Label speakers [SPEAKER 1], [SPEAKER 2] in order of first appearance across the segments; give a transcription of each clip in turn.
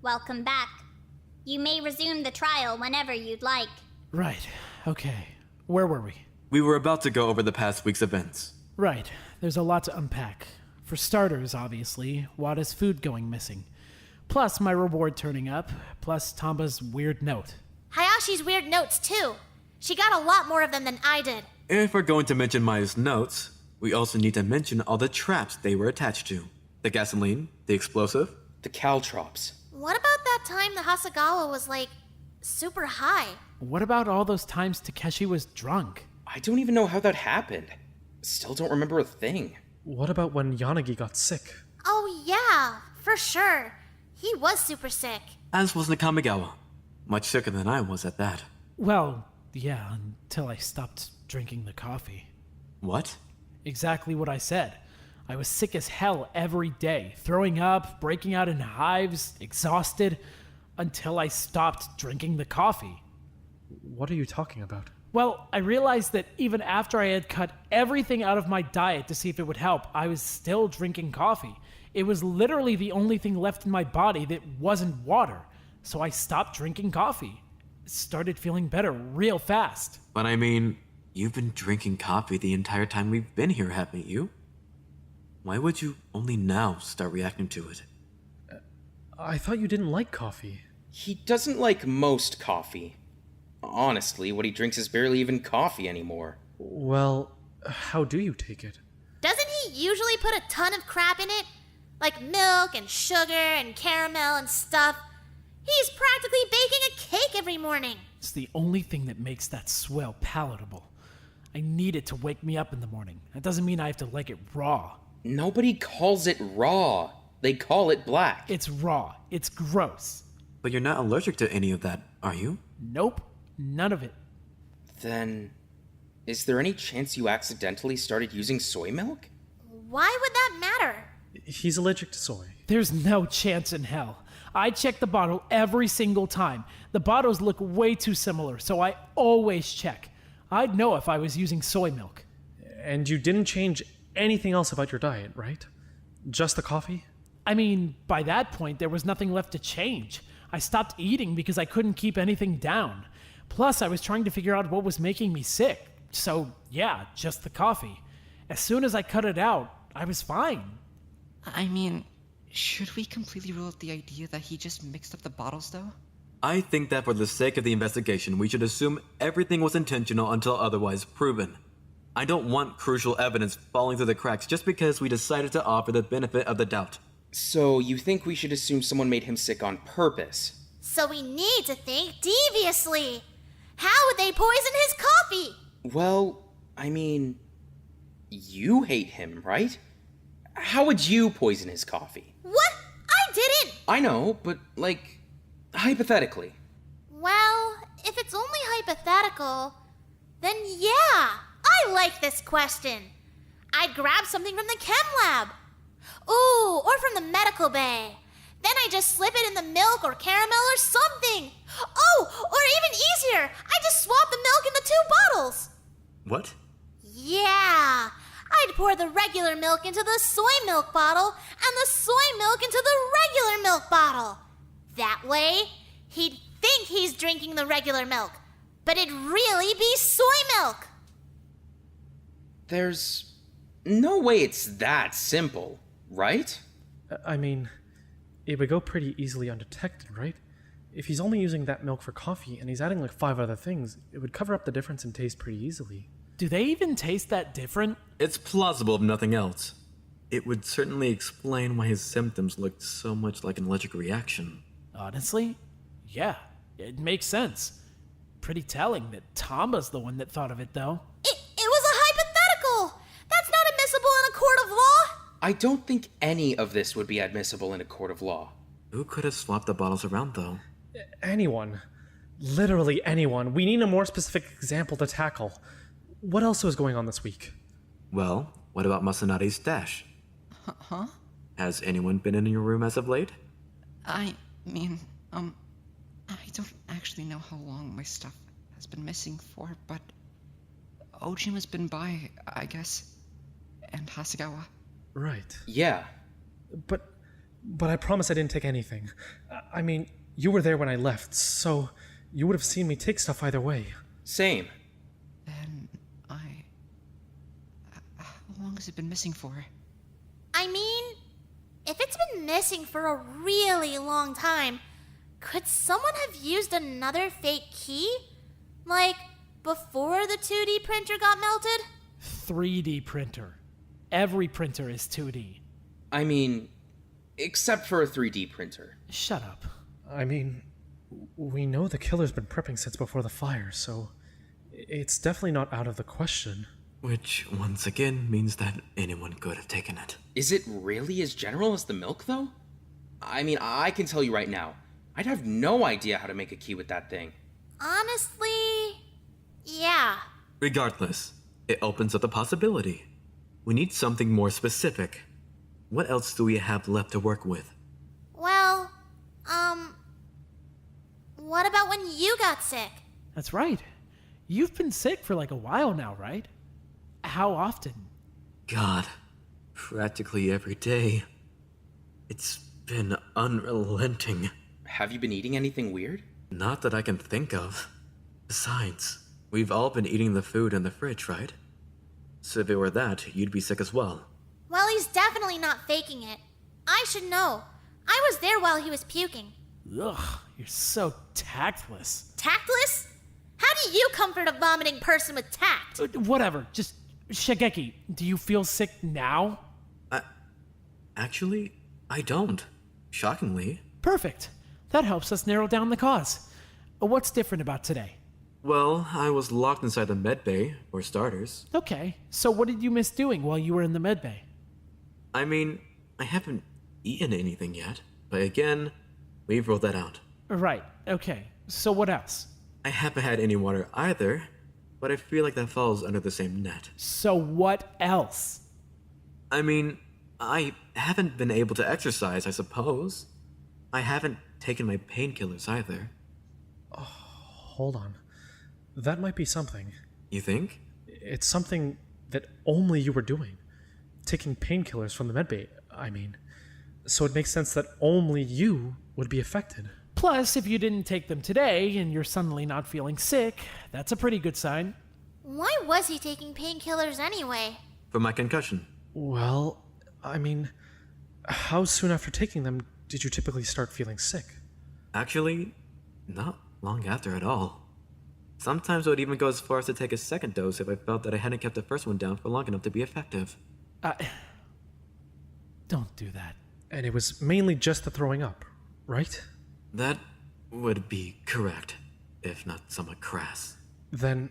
[SPEAKER 1] Welcome back. You may resume the trial whenever you'd like.
[SPEAKER 2] Right, okay. Where were we?
[SPEAKER 3] We were about to go over the past week's events.
[SPEAKER 2] Right, there's a lot to unpack. For starters, obviously, Wada's food going missing. Plus my reward turning up, plus Tamba's weird note.
[SPEAKER 4] Hayashi's weird notes, too. She got a lot more of them than I did.
[SPEAKER 3] If we're going to mention Maya's notes, we also need to mention all the traps they were attached to. The gasoline, the explosive.
[SPEAKER 5] The caltrops.
[SPEAKER 4] What about that time the Hasagawa was, super high?
[SPEAKER 2] What about all those times Takeshi was drunk?
[SPEAKER 5] I don't even know how that happened. Still don't remember a thing.
[SPEAKER 6] What about when Yanagi got sick?
[SPEAKER 4] Oh yeah, for sure. He was super sick.
[SPEAKER 3] As was Nakamigawa. Much sicker than I was at that.
[SPEAKER 2] Well, yeah, until I stopped drinking the coffee.
[SPEAKER 3] What?
[SPEAKER 2] Exactly what I said. I was sick as hell every day, throwing up, breaking out in hives, exhausted, until I stopped drinking the coffee.
[SPEAKER 6] What are you talking about?
[SPEAKER 2] Well, I realized that even after I had cut everything out of my diet to see if it would help, I was still drinking coffee. It was literally the only thing left in my body that wasn't water, so I stopped drinking coffee. Started feeling better real fast.
[SPEAKER 3] But I mean, you've been drinking coffee the entire time we've been here, haven't you? Why would you only now start reacting to it?
[SPEAKER 6] I thought you didn't like coffee.
[SPEAKER 5] He doesn't like most coffee. Honestly, what he drinks is barely even coffee anymore.
[SPEAKER 6] Well, how do you take it?
[SPEAKER 4] Doesn't he usually put a ton of crap in it? Like milk and sugar and caramel and stuff. He's practically baking a cake every morning.
[SPEAKER 2] It's the only thing that makes that swill palatable. I need it to wake me up in the morning. That doesn't mean I have to like it raw.
[SPEAKER 5] Nobody calls it raw. They call it black.
[SPEAKER 2] It's raw. It's gross.
[SPEAKER 3] But you're not allergic to any of that, are you?
[SPEAKER 2] Nope. None of it.
[SPEAKER 5] Then, is there any chance you accidentally started using soy milk?
[SPEAKER 4] Why would that matter?
[SPEAKER 6] He's allergic to soy.
[SPEAKER 2] There's no chance in hell. I check the bottle every single time. The bottles look way too similar, so I always check. I'd know if I was using soy milk.
[SPEAKER 6] And you didn't change anything else about your diet, right? Just the coffee?
[SPEAKER 2] I mean, by that point, there was nothing left to change. I stopped eating because I couldn't keep anything down. Plus, I was trying to figure out what was making me sick. So, yeah, just the coffee. As soon as I cut it out, I was fine.
[SPEAKER 7] I mean, should we completely rule out the idea that he just mixed up the bottles, though?
[SPEAKER 3] I think that for the sake of the investigation, we should assume everything was intentional until otherwise proven. I don't want crucial evidence falling through the cracks just because we decided to offer the benefit of the doubt.
[SPEAKER 5] So, you think we should assume someone made him sick on purpose?
[SPEAKER 4] So we need to think deviously. How would they poison his coffee?
[SPEAKER 5] Well, I mean, you hate him, right? How would you poison his coffee?
[SPEAKER 4] What? I didn't!
[SPEAKER 5] I know, but, hypothetically.
[SPEAKER 4] Well, if it's only hypothetical, then yeah, I like this question. I'd grab something from the chem lab. Ooh, or from the medical bay. Then I just slip it in the milk or caramel or something. Oh, or even easier, I just swap the milk into 2 bottles.
[SPEAKER 3] What?
[SPEAKER 4] Yeah, I'd pour the regular milk into the soy milk bottle and the soy milk into the regular milk bottle. That way, he'd think he's drinking the regular milk, but it'd really be soy milk.
[SPEAKER 5] There's no way it's that simple, right?
[SPEAKER 6] I mean, it would go pretty easily undetected, right? If he's only using that milk for coffee and he's adding 5 other things, it would cover up the difference in taste pretty easily.
[SPEAKER 2] Do they even taste that different?
[SPEAKER 3] It's plausible if nothing else. It would certainly explain why his symptoms looked so much like an allergic reaction.
[SPEAKER 2] Honestly, yeah, it makes sense. Pretty telling that Tamba's the one that thought of it, though.
[SPEAKER 4] It was a hypothetical. That's not admissible in a court of law.
[SPEAKER 5] I don't think any of this would be admissible in a court of law.
[SPEAKER 3] Who could have swapped the bottles around, though?
[SPEAKER 6] Anyone. Literally anyone. We need a more specific example to tackle. What else was going on this week?
[SPEAKER 3] Well, what about Masanade's stash?
[SPEAKER 7] Huh?
[SPEAKER 3] Has anyone been in your room as of late?
[SPEAKER 7] I mean, I don't actually know how long my stuff has been missing for, but Ojima's been by, I guess, and Hasegawa.
[SPEAKER 6] Right.
[SPEAKER 5] Yeah.
[SPEAKER 6] But But I promise I didn't take anything. I mean, you were there when I left, so you would have seen me take stuff either way.
[SPEAKER 5] Same.
[SPEAKER 7] Then how long has it been missing for?
[SPEAKER 4] I mean, if it's been missing for a really long time, could someone have used another fake key? Like, before the 2D printer got melted?
[SPEAKER 2] 3D printer. Every printer is 2D.
[SPEAKER 5] I mean, except for a 3D printer.
[SPEAKER 2] Shut up.
[SPEAKER 6] I mean, we know the killer's been prepping since before the fire, so it's definitely not out of the question.
[SPEAKER 3] Which, once again, means that anyone could have taken it.
[SPEAKER 5] Is it really as general as the milk, though? I mean, I can tell you right now, I'd have no idea how to make a key with that thing.
[SPEAKER 4] Honestly, yeah.
[SPEAKER 3] Regardless, it opens up the possibility. We need something more specific. What else do we have left to work with?
[SPEAKER 4] Well, what about when you got sick?
[SPEAKER 2] That's right. You've been sick for like a while now, right? How often?
[SPEAKER 3] God, practically every day. It's been unrelenting.
[SPEAKER 5] Have you been eating anything weird?
[SPEAKER 3] Not that I can think of. Besides, we've all been eating the food in the fridge, right? So if it were that, you'd be sick as well.
[SPEAKER 4] Well, he's definitely not faking it. I should know. I was there while he was puking.
[SPEAKER 2] Ugh, you're so tactless.
[SPEAKER 4] Tactless? How do you comfort a vomiting person with tact?
[SPEAKER 2] Whatever, just Shigeki, do you feel sick now?
[SPEAKER 3] Actually, I don't. Shockingly.
[SPEAKER 2] Perfect. That helps us narrow down the cause. What's different about today?
[SPEAKER 3] Well, I was locked inside the med bay, for starters.
[SPEAKER 2] Okay, so what did you miss doing while you were in the medbay?
[SPEAKER 3] I mean, I haven't eaten anything yet. But again, we've ruled that out.
[SPEAKER 2] Right, okay. So what else?
[SPEAKER 3] I haven't had any water either, but I feel like that falls under the same net.
[SPEAKER 2] So what else?
[SPEAKER 3] I mean, I haven't been able to exercise, I suppose. I haven't taken my painkillers either.
[SPEAKER 6] Hold on. That might be something.
[SPEAKER 3] You think?
[SPEAKER 6] It's something that only you were doing. Taking painkillers from the medbay, I mean. So it makes sense that only you would be affected.
[SPEAKER 2] Plus, if you didn't take them today and you're suddenly not feeling sick, that's a pretty good sign.
[SPEAKER 4] Why was he taking painkillers anyway?
[SPEAKER 3] For my concussion.
[SPEAKER 6] Well, I mean, how soon after taking them did you typically start feeling sick?
[SPEAKER 3] Actually, not long after at all. Sometimes I would even go as far as to take a second dose if I felt that I hadn't kept the first one down for long enough to be effective.
[SPEAKER 2] Don't do that.
[SPEAKER 6] And it was mainly just the throwing up, right?
[SPEAKER 3] That would be correct, if not somewhat crass.
[SPEAKER 6] Then,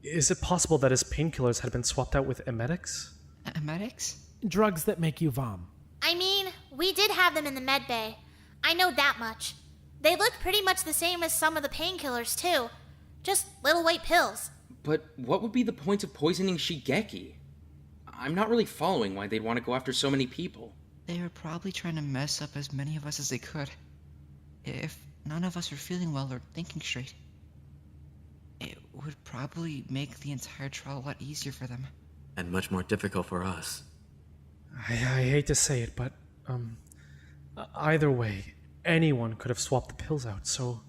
[SPEAKER 6] is it possible that his painkillers had been swapped out with emetics?
[SPEAKER 7] Emetics?
[SPEAKER 2] Drugs that make you vom.
[SPEAKER 4] I mean, we did have them in the med bay. I know that much. They looked pretty much the same as some of the painkillers, too. Just little white pills.
[SPEAKER 5] But what would be the point of poisoning Shigeki? I'm not really following why they'd want to go after so many people.
[SPEAKER 7] They were probably trying to mess up as many of us as they could. If none of us are feeling well or thinking straight, it would probably make the entire trial a lot easier for them.
[SPEAKER 3] And much more difficult for us.
[SPEAKER 6] I hate to say it, but, either way, anyone could have swapped the pills out, so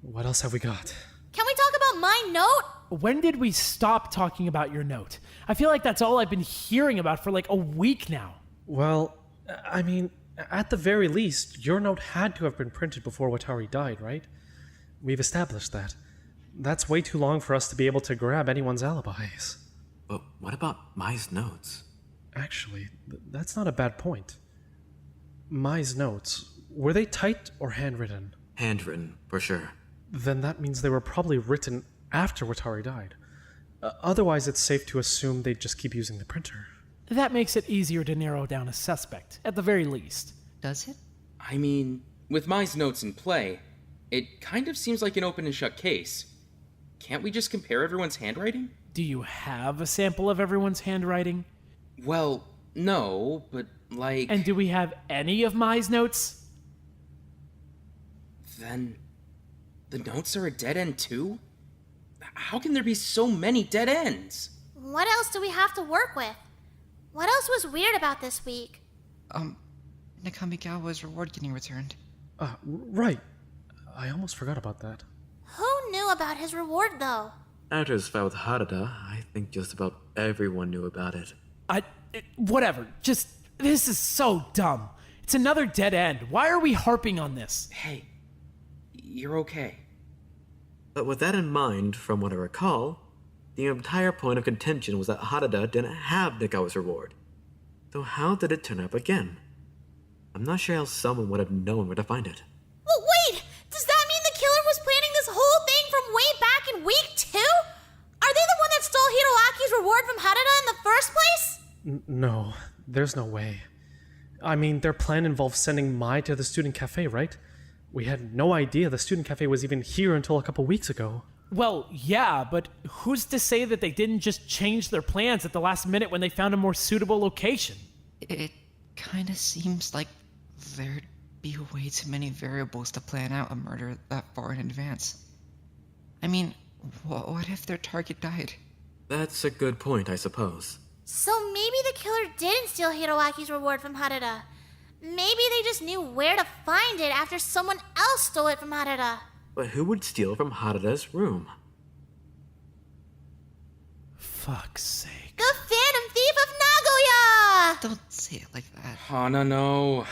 [SPEAKER 6] what else have we got?
[SPEAKER 4] Can we talk about my note?
[SPEAKER 2] When did we stop talking about your note? I feel like that's all I've been hearing about for like a week now.
[SPEAKER 6] Well, I mean, at the very least, your note had to have been printed before Watari died, right? We've established that. That's way too long for us to be able to grab anyone's alibis.
[SPEAKER 3] But what about Mai's notes?
[SPEAKER 6] Actually, that's not a bad point. Mai's notes, were they typed or handwritten?
[SPEAKER 3] Handwritten, for sure.
[SPEAKER 6] Then that means they were probably written after Watari died. Otherwise, it's safe to assume they'd just keep using the printer.
[SPEAKER 2] That makes it easier to narrow down a suspect, at the very least.
[SPEAKER 7] Does it?
[SPEAKER 5] I mean, with Mai's notes in play, it kind of seems like an open and shut case. Can't we just compare everyone's handwriting?
[SPEAKER 2] Do you have a sample of everyone's handwriting?
[SPEAKER 5] Well, no, but like...
[SPEAKER 2] And do we have any of Mai's notes?
[SPEAKER 5] Then... the notes are a dead end too? How can there be so many dead ends?
[SPEAKER 4] What else do we have to work with? What else was weird about this week?
[SPEAKER 7] Nakamigawa's reward getting returned.
[SPEAKER 6] Right. I almost forgot about that.
[SPEAKER 4] Who knew about his reward, though?
[SPEAKER 3] After his fight with Harada, I think just about everyone knew about it.
[SPEAKER 2] Whatever. Just, this is so dumb. It's another dead end. Why are we harping on this?
[SPEAKER 5] Hey, you're okay.
[SPEAKER 3] But with that in mind, from what I recall, the entire point of contention was that Harada didn't have Nikawa's reward. So how did it turn up again? I'm not sure how someone would have known where to find it.
[SPEAKER 4] Well, wait! Does that mean the killer was planning this whole thing from way back in week 2? Are they the one that stole Hiroaki's reward from Harada in the first place?
[SPEAKER 6] No, there's no way. I mean, their plan involved sending Mai to the student cafe, right? We had no idea the student cafe was even here until a couple weeks ago.
[SPEAKER 2] Well, yeah, but who's to say that they didn't just change their plans at the last minute when they found a more suitable location?
[SPEAKER 7] It kinda seems like there'd be way too many variables to plan out a murder that far in advance. I mean, what if their target died?
[SPEAKER 3] That's a good point, I suppose.
[SPEAKER 4] So maybe the killer didn't steal Hiroaki's reward from Harada. Maybe they just knew where to find it after someone else stole it from Harada.
[SPEAKER 3] But who would steal from Harada's room?
[SPEAKER 2] Fuck's sake.
[SPEAKER 4] The Phantom Thief of Nagoya!
[SPEAKER 7] Don't say it like that.
[SPEAKER 5] Hana, no.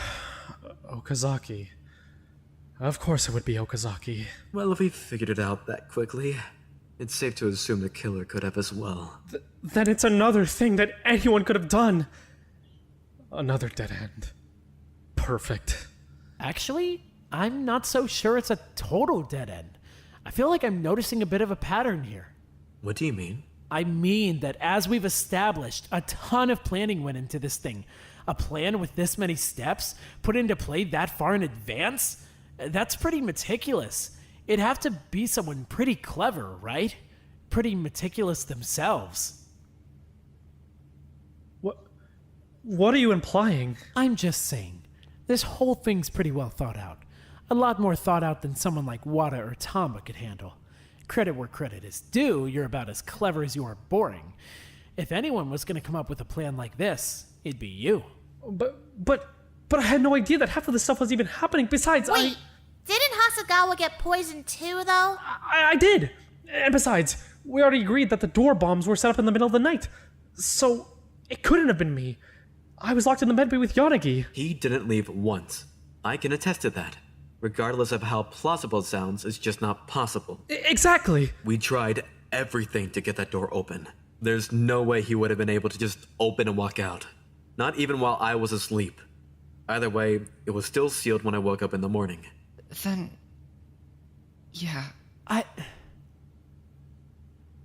[SPEAKER 6] Okazaki. Of course it would be Okazaki.
[SPEAKER 3] Well, if we figured it out that quickly, it's safe to assume the killer could have as well.
[SPEAKER 6] Then it's another thing that anyone could have done. Another dead end. Perfect.
[SPEAKER 2] Actually, I'm not so sure it's a total dead end. I feel like I'm noticing a bit of a pattern here.
[SPEAKER 3] What do you mean?
[SPEAKER 2] I mean that as we've established, a ton of planning went into this thing. A plan with this many steps, put into play that far in advance? That's pretty meticulous. It'd have to be someone pretty clever, right? Pretty meticulous themselves.
[SPEAKER 6] What are you implying?
[SPEAKER 2] I'm just saying, this whole thing's pretty well thought out. A lot more thought out than someone like Wada or Tamba could handle. Credit where credit is due, you're about as clever as you are boring. If anyone was going to come up with a plan like this, it'd be you.
[SPEAKER 6] But I had no idea that half of this stuff was even happening. Besides,
[SPEAKER 4] Wait, didn't Hasagawa get poisoned too, though?
[SPEAKER 6] I did. And besides, we already agreed that the door bombs were set up in the middle of the night. So, it couldn't have been me. I was locked in the medbay with Yanagi.
[SPEAKER 3] He didn't leave once. I can attest to that. Regardless of how plausible it sounds, it's just not possible.
[SPEAKER 6] Exactly.
[SPEAKER 3] We tried everything to get that door open. There's no way he would have been able to just open and walk out. Not even while I was asleep. Either way, it was still sealed when I woke up in the morning.
[SPEAKER 7] Then... yeah.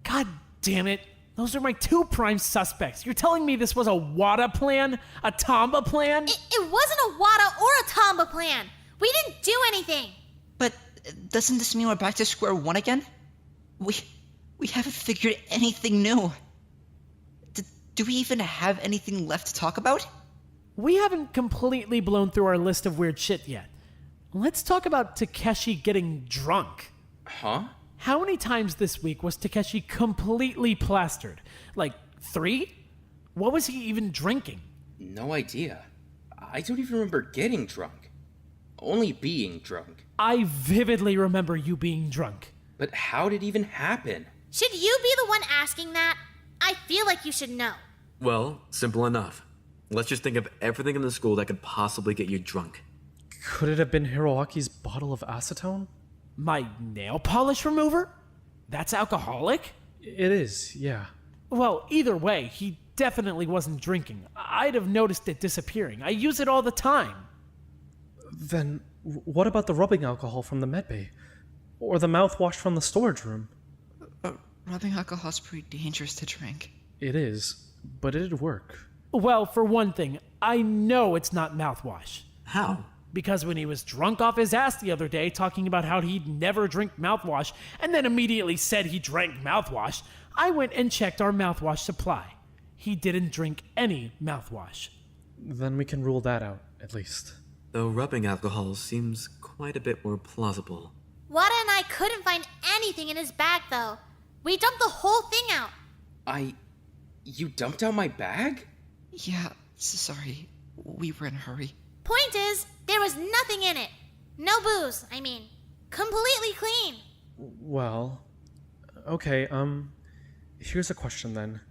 [SPEAKER 2] God damn it. Those are my two prime suspects. You're telling me this was a Wada plan? A Tamba plan?
[SPEAKER 4] It wasn't a Wada or a Tamba plan. We didn't do anything.
[SPEAKER 7] But doesn't this mean we're back to square one again? We haven't figured anything new. Do we even have anything left to talk about?
[SPEAKER 2] We haven't completely blown through our list of weird shit yet. Let's talk about Takeshi getting drunk.
[SPEAKER 5] Huh?
[SPEAKER 2] How many times this week was Takeshi completely plastered? Like 3? What was he even drinking?
[SPEAKER 5] No idea. I don't even remember getting drunk. Only being drunk.
[SPEAKER 2] I vividly remember you being drunk.
[SPEAKER 5] But how did it even happen?
[SPEAKER 4] Should you be the one asking that? I feel like you should know.
[SPEAKER 3] Well, simple enough. Let's just think of everything in the school that could possibly get you drunk.
[SPEAKER 6] Could it have been Hiroaki's bottle of acetone?
[SPEAKER 2] My nail polish remover? That's alcoholic?
[SPEAKER 6] It is, yeah.
[SPEAKER 2] Well, either way, he definitely wasn't drinking. I'd have noticed it disappearing. I use it all the time.
[SPEAKER 6] Then what about the rubbing alcohol from the medbay? Or the mouthwash from the storage room?
[SPEAKER 7] Rubbing alcohol's pretty dangerous to drink.
[SPEAKER 6] It is, but it'd work.
[SPEAKER 2] Well, for one thing, I know it's not mouthwash.
[SPEAKER 3] How?
[SPEAKER 2] Because when he was drunk off his ass the other day talking about how he'd never drink mouthwash and then immediately said he drank mouthwash, I went and checked our mouthwash supply. He didn't drink any mouthwash.
[SPEAKER 6] Then we can rule that out, at least.
[SPEAKER 3] Though rubbing alcohol seems quite a bit more plausible.
[SPEAKER 4] Wada and I couldn't find anything in his bag, though. We dumped the whole thing out.
[SPEAKER 5] You dumped out my bag?
[SPEAKER 7] Yeah, sorry. We were in a hurry.
[SPEAKER 4] Point is, there was nothing in it. No booze, I mean. Completely clean.
[SPEAKER 6] Well, okay, here's a question then.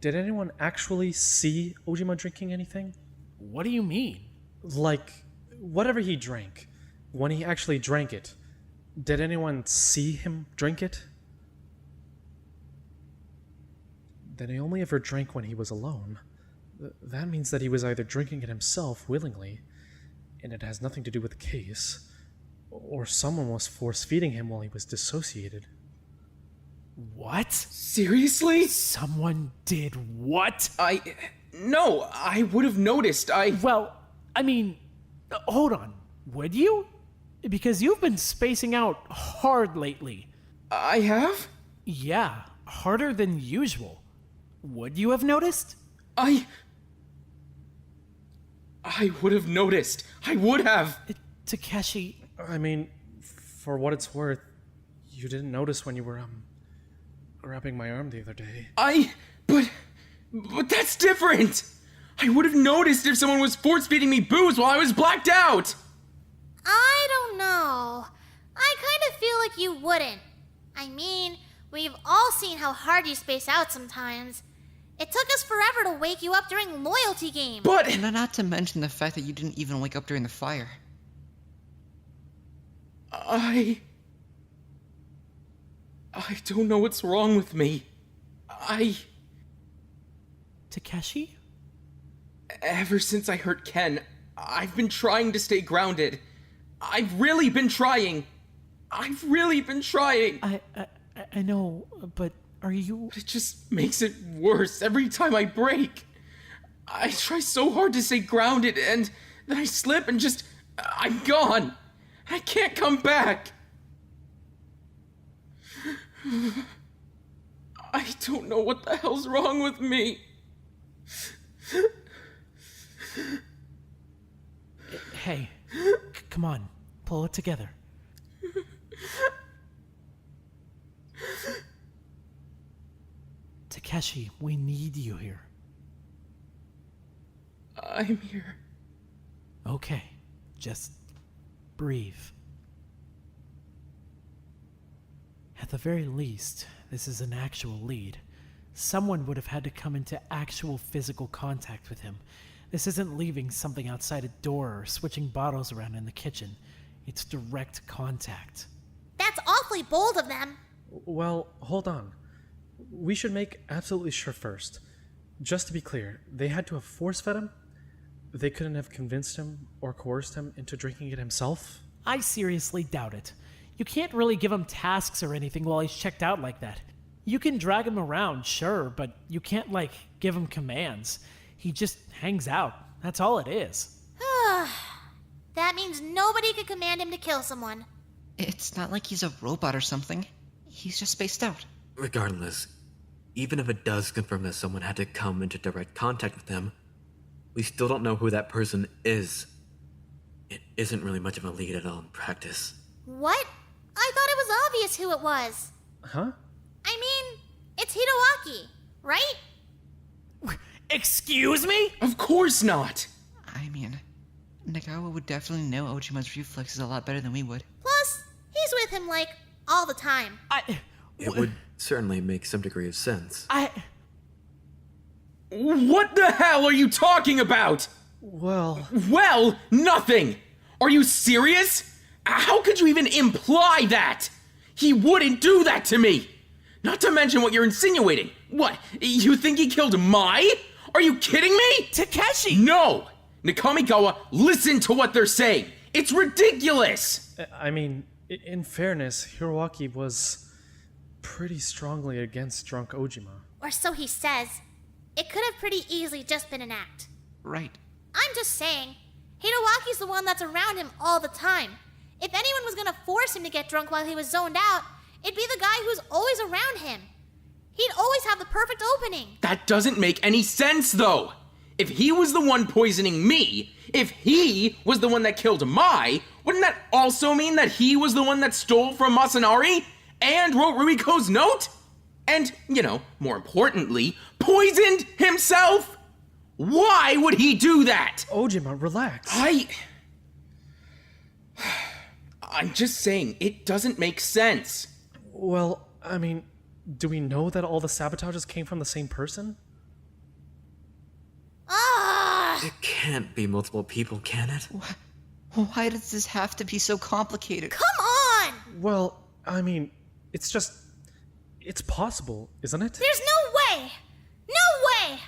[SPEAKER 6] Did anyone actually see Ojima drinking anything?
[SPEAKER 2] What do you mean?
[SPEAKER 6] Like, whatever he drank, when he actually drank it, did anyone see him drink it? Then he only ever drank when he was alone. That means that he was either drinking it himself willingly, and it has nothing to do with the case, or someone was force-feeding him while he was dissociated.
[SPEAKER 2] What?
[SPEAKER 5] Seriously?
[SPEAKER 2] Someone did what?
[SPEAKER 5] No, I would have noticed.
[SPEAKER 2] Well, I mean, hold on. Would you? Because you've been spacing out hard lately.
[SPEAKER 5] I have?
[SPEAKER 2] Yeah, harder than usual. Would you have noticed?
[SPEAKER 5] I would have noticed. I would have.
[SPEAKER 2] Takeshi,
[SPEAKER 6] I mean, for what it's worth, you didn't notice when you were, grabbing my arm the other day.
[SPEAKER 5] But that's different. I would have noticed if someone was force-feeding me booze while I was blacked out.
[SPEAKER 4] I don't know. I kind of feel like you wouldn't. I mean, we've all seen how hard you space out sometimes. It took us forever to wake you up during loyalty game.
[SPEAKER 5] But
[SPEAKER 7] And not to mention the fact that you didn't even wake up during the fire.
[SPEAKER 5] I don't know what's wrong with me.
[SPEAKER 2] Takeshi?
[SPEAKER 5] Ever since I hurt Ken, I've been trying to stay grounded. I've really been trying. I
[SPEAKER 2] know, but are you...
[SPEAKER 5] It just makes it worse every time I break. I try so hard to stay grounded, and then I slip and I'm gone. I can't come back. I don't know what the hell's wrong with me.
[SPEAKER 2] Hey, come on, pull it together. Takeshi, we need you here.
[SPEAKER 5] I'm here.
[SPEAKER 2] Okay, just breathe. At the very least, this is an actual lead. Someone would have had to come into actual physical contact with him. This isn't leaving something outside a door or switching bottles around in the kitchen. It's direct contact.
[SPEAKER 4] That's awfully bold of them.
[SPEAKER 6] Well, hold on. We should make absolutely sure first. Just to be clear, they had to have force-fed him? They couldn't have convinced him or coerced him into drinking it himself?
[SPEAKER 2] I seriously doubt it. You can't really give him tasks or anything while he's checked out like that. You can drag him around, sure, but you can't, give him commands. He just hangs out. That's all it is.
[SPEAKER 4] That means nobody could command him to kill someone.
[SPEAKER 7] It's not like he's a robot or something. He's just spaced out.
[SPEAKER 3] Regardless, even if it does confirm that someone had to come into direct contact with him, we still don't know who that person is. It isn't really much of a lead at all in practice.
[SPEAKER 4] What? I thought it was obvious who it was.
[SPEAKER 6] Huh?
[SPEAKER 4] I mean, it's Hidewaki, right?
[SPEAKER 2] Excuse me?
[SPEAKER 5] Of course not.
[SPEAKER 7] I mean, Nagawa would definitely know Ojima's reflexes a lot better than we would.
[SPEAKER 4] Plus, he's with him, all the time.
[SPEAKER 3] It would certainly make some degree of sense.
[SPEAKER 5] What the hell are you talking about?
[SPEAKER 6] Well,
[SPEAKER 5] Well, nothing. Are you serious? How could you even imply that? He wouldn't do that to me. Not to mention what you're insinuating. What, you think he killed Mai? Are you kidding me?
[SPEAKER 2] Takeshi!
[SPEAKER 5] No! Nakamigawa, listen to what they're saying. It's ridiculous!
[SPEAKER 6] I mean, in fairness, Hiroaki was pretty strongly against drunk Ojima.
[SPEAKER 4] Or so he says. It could have pretty easily just been an act.
[SPEAKER 7] Right.
[SPEAKER 4] I'm just saying, Hidewaki's the one that's around him all the time. If anyone was gonna force him to get drunk while he was zoned out, it'd be the guy who's always around him. He'd always have the perfect opening.
[SPEAKER 5] That doesn't make any sense, though. If he was the one poisoning me, if he was the one that killed Mai, wouldn't that also mean that he was the one that stole from Masanari and wrote Rumiko's note? And, more importantly, poisoned himself? Why would he do that?
[SPEAKER 6] Ojima, relax.
[SPEAKER 5] I'm just saying, it doesn't make sense.
[SPEAKER 6] Well, I mean, do we know that all the sabotages came from the same person?
[SPEAKER 4] Ah!
[SPEAKER 3] It can't be multiple people, can it?
[SPEAKER 7] Why does this have to be so complicated?
[SPEAKER 4] Come on!
[SPEAKER 6] Well, I mean, it's possible, isn't it?
[SPEAKER 4] There's no way! No way!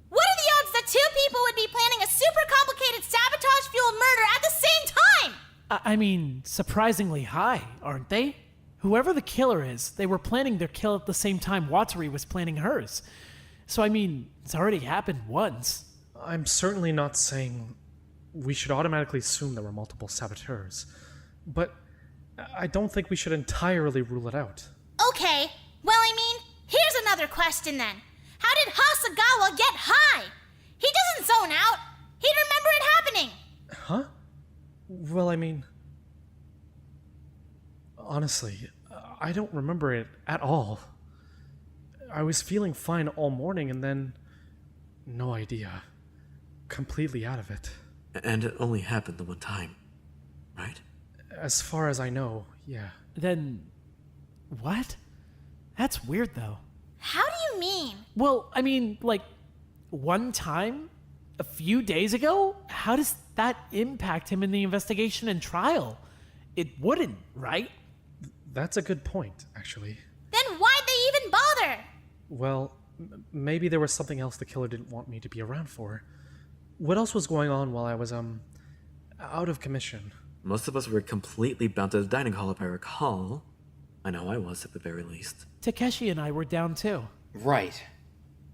[SPEAKER 4] What are the odds that two people would be planning a super complicated sabotage-fueled murder at the same time?
[SPEAKER 2] I mean, surprisingly high, aren't they? Whoever the killer is, they were planning their kill at the same time Watari was planning hers. So, I mean, it's already happened once.
[SPEAKER 6] I'm certainly not saying we should automatically assume there were multiple saboteurs, but I don't think we should entirely rule it out.
[SPEAKER 4] Okay, well, I mean, here's another question then. How did Hasagawa get high? He doesn't zone out. He'd remember it happening.
[SPEAKER 6] Huh? Well, I mean, honestly, I don't remember it at all. I was feeling fine all morning and then, no idea. Completely out of it.
[SPEAKER 3] And it only happened the one time, right?
[SPEAKER 6] As far as I know, yeah.
[SPEAKER 2] Then, what? That's weird, though.
[SPEAKER 4] How do you mean?
[SPEAKER 2] Well, I mean, like, one time? A few days ago? How does that impact him in the investigation and trial? It wouldn't, right?
[SPEAKER 6] That's a good point, actually.
[SPEAKER 4] Then why'd they even bother?
[SPEAKER 6] Well, maybe there was something else the killer didn't want me to be around for. What else was going on while I was, out of commission?
[SPEAKER 3] Most of us were completely bound to the dining hall, if I recall. I know I was, at the very least.
[SPEAKER 2] Takeshi and I were down too.
[SPEAKER 5] Right.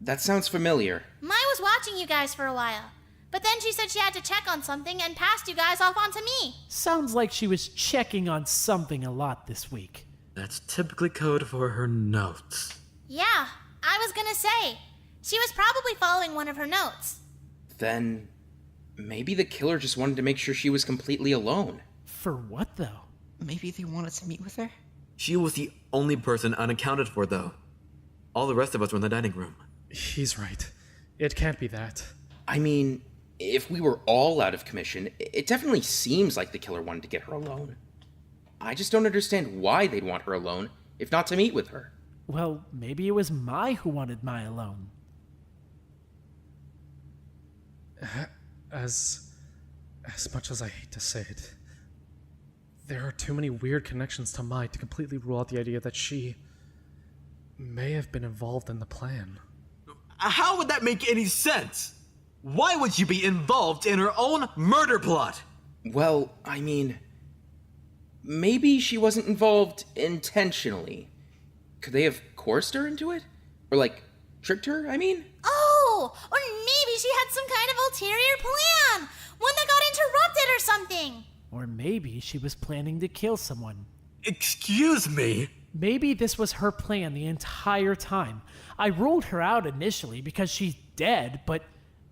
[SPEAKER 5] That sounds familiar.
[SPEAKER 4] Mai was watching you guys for a while, but then she said she had to check on something and passed you guys off onto me.
[SPEAKER 2] Sounds like she was checking on something a lot this week.
[SPEAKER 3] That's typically code for her notes.
[SPEAKER 4] Yeah, I was gonna say. She was probably following one of her notes.
[SPEAKER 5] Then maybe the killer just wanted to make sure she was completely alone.
[SPEAKER 2] For what, though?
[SPEAKER 7] Maybe they wanted to meet with her?
[SPEAKER 3] She was the only person unaccounted for, though. All the rest of us were in the dining room.
[SPEAKER 6] He's right. It can't be that.
[SPEAKER 5] I mean, if we were all out of commission, it definitely seems like the killer wanted to get her alone. I just don't understand why they'd want her alone, if not to meet with her.
[SPEAKER 2] Well, maybe it was Mai who wanted Mai alone.
[SPEAKER 6] As much as I hate to say it, there are too many weird connections to Mai to completely rule out the idea that she may have been involved in the plan.
[SPEAKER 3] How would that make any sense? Why would she be involved in her own murder plot?
[SPEAKER 5] Well, I mean, maybe she wasn't involved intentionally. Could they have coerced her into it? Or, like, tricked her, I mean?
[SPEAKER 4] Oh, or maybe she had some kind of ulterior plan. One that got interrupted or something.
[SPEAKER 2] Or maybe she was planning to kill someone.
[SPEAKER 3] Excuse me?
[SPEAKER 2] Maybe this was her plan the entire time. I ruled her out initially because she's dead, but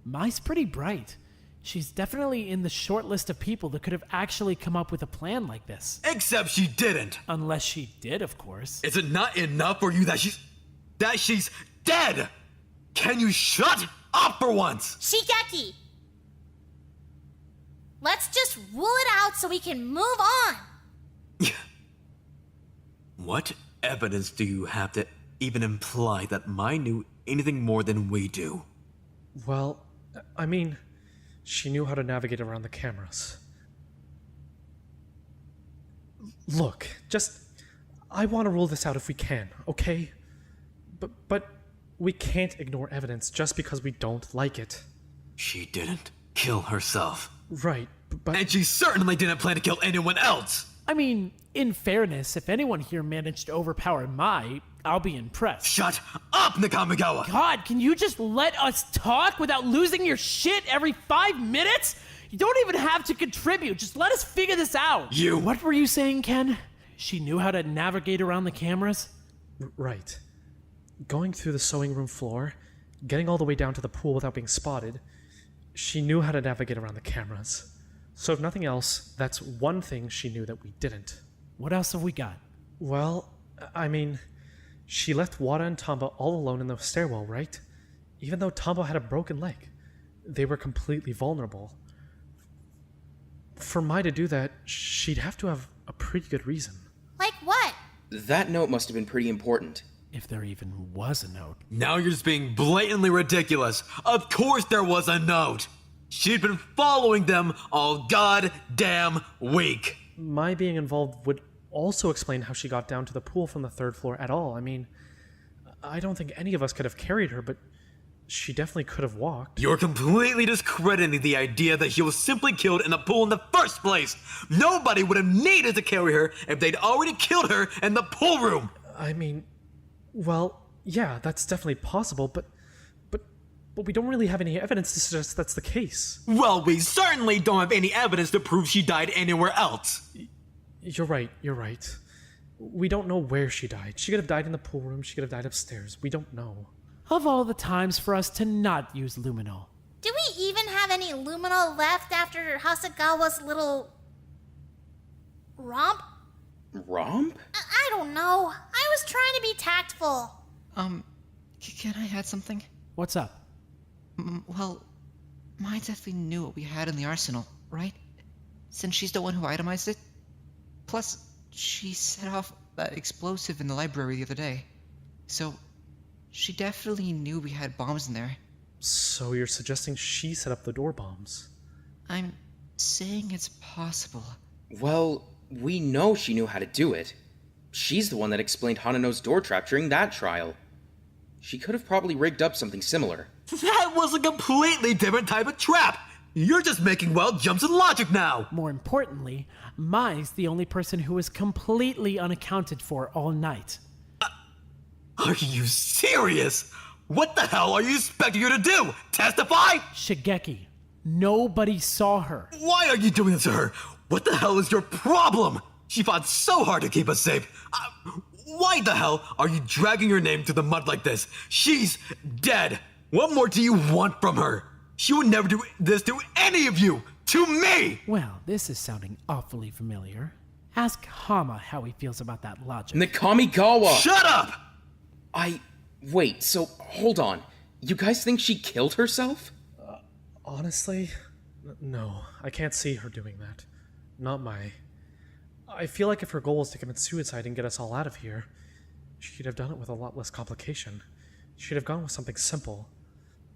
[SPEAKER 2] Mai's pretty bright. She's definitely in the short list of people that could have actually come up with a plan like this.
[SPEAKER 3] Except she didn't.
[SPEAKER 2] Unless she did, of course.
[SPEAKER 3] Is it not enough for you that she's dead? Can you shut up for once?
[SPEAKER 4] Shigeki. Let's just rule it out so we can move on.
[SPEAKER 3] What evidence do you have to even imply that Mai knew anything more than we do?
[SPEAKER 6] Well, I mean, she knew how to navigate around the cameras. Look, I want to rule this out if we can, okay? But we can't ignore evidence just because we don't like it.
[SPEAKER 3] She didn't kill herself.
[SPEAKER 6] Right, but...
[SPEAKER 3] And she certainly didn't plan to kill anyone else!
[SPEAKER 2] I mean, in fairness, if anyone here managed to overpower Mai, I'll be impressed.
[SPEAKER 3] Shut up, Nakamigawa!
[SPEAKER 2] God, can you just let us talk without losing your shit every 5 minutes? You don't even have to contribute. Just let us figure this out.
[SPEAKER 3] You-
[SPEAKER 2] What were you saying, Ken? She knew how to navigate around the cameras?
[SPEAKER 6] Right. Going through the sewing room floor, getting all the way down to the pool without being spotted, she knew how to navigate around the cameras. So if nothing else, that's one thing she knew that we didn't.
[SPEAKER 2] What else have we got?
[SPEAKER 6] Well, I mean, she left Wada and Tomba all alone in the stairwell, right? Even though Tomba had a broken leg. They were completely vulnerable. For Mai to do that, she'd have to have a pretty good reason.
[SPEAKER 4] Like what?
[SPEAKER 5] That note must have been pretty important.
[SPEAKER 2] If there even was a note.
[SPEAKER 3] Now you're just being blatantly ridiculous. Of course there was a note. She'd been following them all goddamn week.
[SPEAKER 6] Mai being involved would also explain how she got down to the pool from the 3rd floor at all. I mean, I don't think any of us could have carried her, but she definitely could have walked.
[SPEAKER 3] You're completely discrediting the idea that she was simply killed in the pool in the first place. Nobody would have needed to carry her if they'd already killed her in the pool room.
[SPEAKER 6] I mean, well, yeah, that's definitely possible, but we don't really have any evidence to suggest that's the case.
[SPEAKER 3] Well, we certainly don't have any evidence to prove she died anywhere else.
[SPEAKER 6] You're right. We don't know where she died. She could have died in the pool room, she could have died upstairs. We don't know.
[SPEAKER 2] Of all the times for us to not use luminol.
[SPEAKER 4] Do we even have any luminol left after Hasagawa's little romp?
[SPEAKER 5] Romp?
[SPEAKER 4] I don't know. I was trying to be tactful.
[SPEAKER 7] Can I add something?
[SPEAKER 2] What's up?
[SPEAKER 7] Well, Mai definitely knew what we had in the arsenal, right? Since she's the one who itemized it. Plus, she set off that explosive in the library the other day. So, she definitely knew we had bombs in there.
[SPEAKER 6] So you're suggesting she set up the door bombs?
[SPEAKER 7] I'm saying it's possible.
[SPEAKER 5] Well, we know she knew how to do it. She's the one that explained Hanano's door trap during that trial. She could have probably rigged up something similar.
[SPEAKER 3] That was a completely different type of trap. You're just making wild jumps in logic now.
[SPEAKER 2] More importantly, Mai's the only person who was completely unaccounted for all night.
[SPEAKER 3] Are you serious? What the hell are you expecting her to do? Testify?
[SPEAKER 2] Shigeki, nobody saw her.
[SPEAKER 3] Why are you doing this to her? What the hell is your problem? She fought so hard to keep us safe. Why the hell are you dragging her name through the mud like this? She's dead. What more do you want from her? She would never do this to any of you. To me!
[SPEAKER 2] Well, this is sounding awfully familiar. Ask Hama how he feels about that logic.
[SPEAKER 5] Nakamigawa!
[SPEAKER 3] Shut up!
[SPEAKER 5] Wait, so hold on. You guys think she killed herself?
[SPEAKER 6] Honestly, no. I can't see her doing that. Not Mai. I feel like if her goal was to commit suicide and get us all out of here, she'd have done it with a lot less complication. She'd have gone with something simple.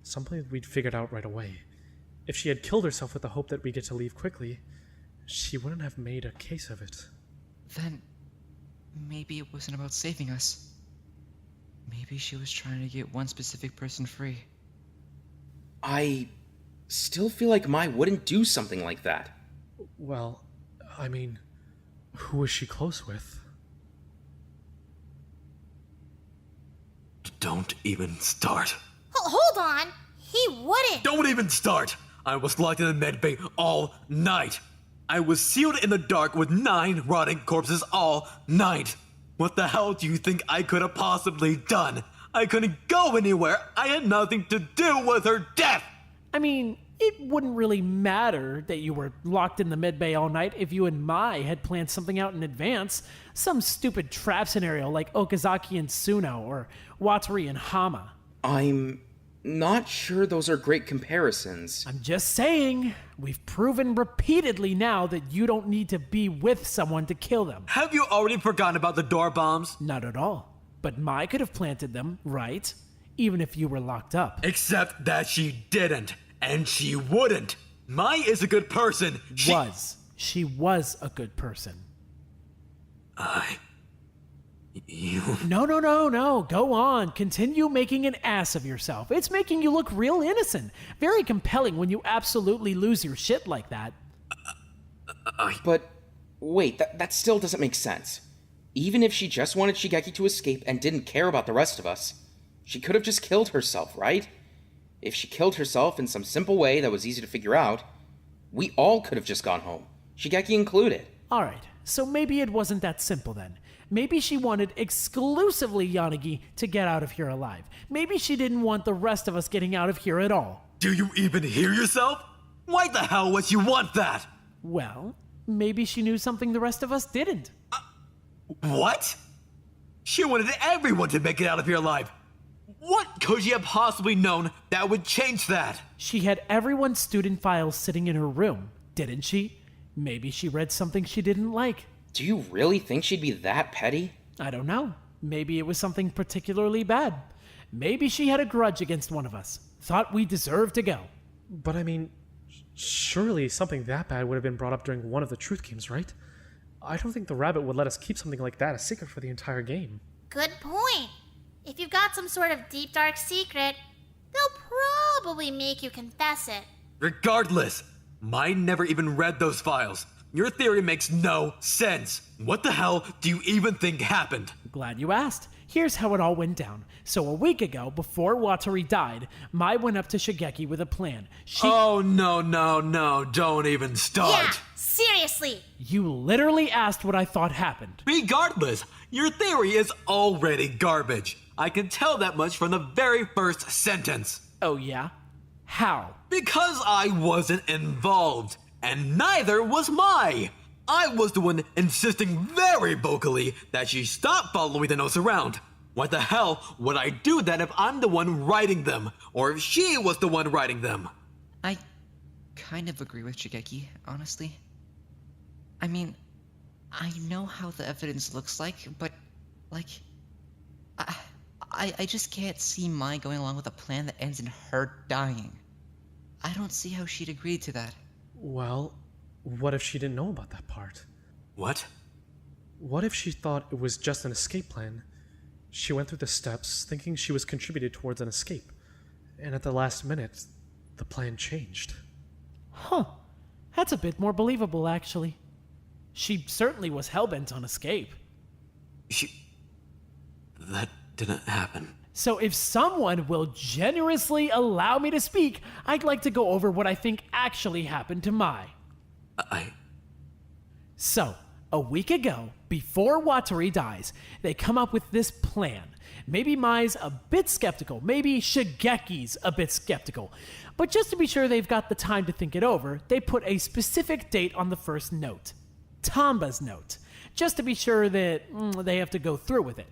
[SPEAKER 6] Something we'd figured out right away. If she had killed herself with the hope that we get to leave quickly, she wouldn't have made a case of it.
[SPEAKER 7] Then, maybe it wasn't about saving us. Maybe she was trying to get one specific person free.
[SPEAKER 5] I still feel like Mai wouldn't do something like that.
[SPEAKER 6] Well, I mean, who was she close with?
[SPEAKER 3] Don't even start.
[SPEAKER 4] Hold on. He wouldn't.
[SPEAKER 3] Don't even start! I was locked in the med bay all night. I was sealed in the dark with 9 rotting corpses all night. What the hell do you think I could have possibly done? I couldn't go anywhere. I had nothing to do with her death.
[SPEAKER 2] I mean, it wouldn't really matter that you were locked in the medbay all night if you and Mai had planned something out in advance. Some stupid trap scenario like Okazaki and Suno or Watori and Hama.
[SPEAKER 5] I'm not sure those are great comparisons.
[SPEAKER 2] I'm just saying, we've proven repeatedly now that you don't need to be with someone to kill them.
[SPEAKER 3] Have you already forgotten about the door bombs?
[SPEAKER 2] Not at all. But Mai could have planted them, right? Even if you were locked up.
[SPEAKER 3] Except that she didn't. And she wouldn't. Mai is a good person.
[SPEAKER 2] She was a good person.
[SPEAKER 3] You...
[SPEAKER 2] No. Go on. Continue making an ass of yourself. It's making you look real innocent. Very compelling when you absolutely lose your shit like that.
[SPEAKER 5] But wait, that still doesn't make sense. Even if she just wanted Shigeki to escape and didn't care about the rest of us, she could have just killed herself, right? If she killed herself in some simple way that was easy to figure out, we all could have just gone home, Shigeki included.
[SPEAKER 2] Alright, so maybe it wasn't that simple then. Maybe she wanted exclusively Yanagi to get out of here alive. Maybe she didn't want the rest of us getting out of here at all.
[SPEAKER 3] Do you even hear yourself? Why the hell would you want that?
[SPEAKER 2] Well, maybe she knew something the rest of us didn't.
[SPEAKER 3] What? She wanted everyone to make it out of here alive. What could she have possibly known that would change that?
[SPEAKER 2] She had everyone's student files sitting in her room, didn't she? Maybe she read something she didn't like.
[SPEAKER 5] Do you really think she'd be that petty?
[SPEAKER 2] I don't know. Maybe it was something particularly bad. Maybe she had a grudge against one of us. Thought we deserved to go.
[SPEAKER 6] But I mean, surely something that bad would have been brought up during one of the truth games, right? I don't think the rabbit would let us keep something like that a secret for the entire game.
[SPEAKER 4] Good point. If you've got some sort of deep dark secret, they'll probably make you confess it.
[SPEAKER 3] Regardless, mine never even read those files. Your theory makes no sense. What the hell do you even think happened?
[SPEAKER 2] Glad you asked. Here's how it all went down. So a week ago, before Wataru died, Mai went up to Shigeki with a plan.
[SPEAKER 3] Oh, no, don't even start.
[SPEAKER 4] Yeah, seriously.
[SPEAKER 2] You literally asked what I thought happened.
[SPEAKER 3] Regardless, your theory is already garbage. I can tell that much from the very first sentence.
[SPEAKER 2] Oh yeah? How?
[SPEAKER 3] Because I wasn't involved, and neither was Mai. I was the one insisting very vocally that she stop following the notes around. Why the hell would I do that if I'm the one writing them, or if she was the one writing them?
[SPEAKER 7] I kind of agree with Shigeki, honestly. I mean, I know how the evidence looks like, but, like, I just can't see Mai going along with a plan that ends in her dying. I don't see how she'd agree to that.
[SPEAKER 6] Well, what if she didn't know about that part?
[SPEAKER 3] What?
[SPEAKER 6] What if she thought it was just an escape plan? She went through the steps thinking she was contributed towards an escape, and at the last minute, the plan changed.
[SPEAKER 2] Huh. That's a bit more believable, actually. She certainly was hellbent on escape.
[SPEAKER 3] That didn't happen.
[SPEAKER 2] So if someone will generously allow me to speak, I'd like to go over what I think actually happened to Mai. So, a week ago, before Wataru dies, they come up with this plan. Maybe Mai's a bit skeptical, maybe Shigeki's a bit skeptical. But just to be sure they've got the time to think it over, they put a specific date on the first note. Tamba's note. Just to be sure that they have to go through with it.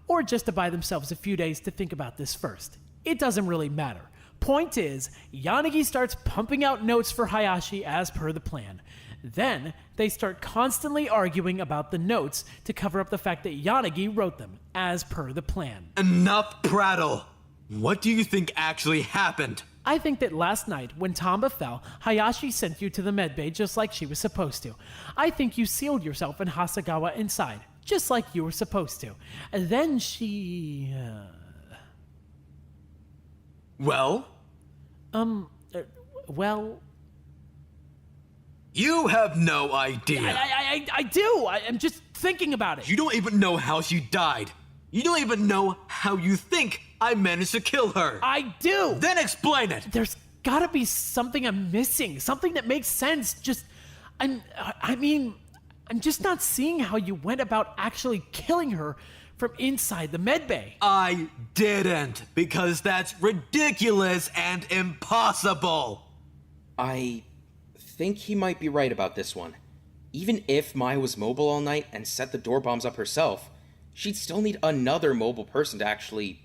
[SPEAKER 2] Or just to buy themselves a few days to think about this first. It doesn't really matter. Point is, Yanagi starts pumping out notes for Hayashi as per the plan. Then, they start constantly arguing about the notes to cover up the fact that Yanagi wrote them, as per the plan.
[SPEAKER 3] Enough prattle! What do you think actually happened?
[SPEAKER 2] I think that last night, when Tamba fell, Hayashi sent you to the medbay just like she was supposed to. I think you sealed yourself and Hasegawa inside, just like you were supposed to. And then she...
[SPEAKER 3] Well?
[SPEAKER 2] Well...
[SPEAKER 3] You have no idea.
[SPEAKER 2] I do! I'm just thinking about it.
[SPEAKER 3] You don't even know how she died. You don't even know how you think I managed to kill her.
[SPEAKER 2] I do!
[SPEAKER 3] Then explain it.
[SPEAKER 2] There's gotta be something I'm missing. Something that makes sense. I'm just not seeing how you went about actually killing her from inside the medbay.
[SPEAKER 3] I didn't, because that's ridiculous and impossible.
[SPEAKER 5] I think he might be right about this one. Even if Mai was mobile all night and set the door bombs up herself, she'd still need another mobile person to actually,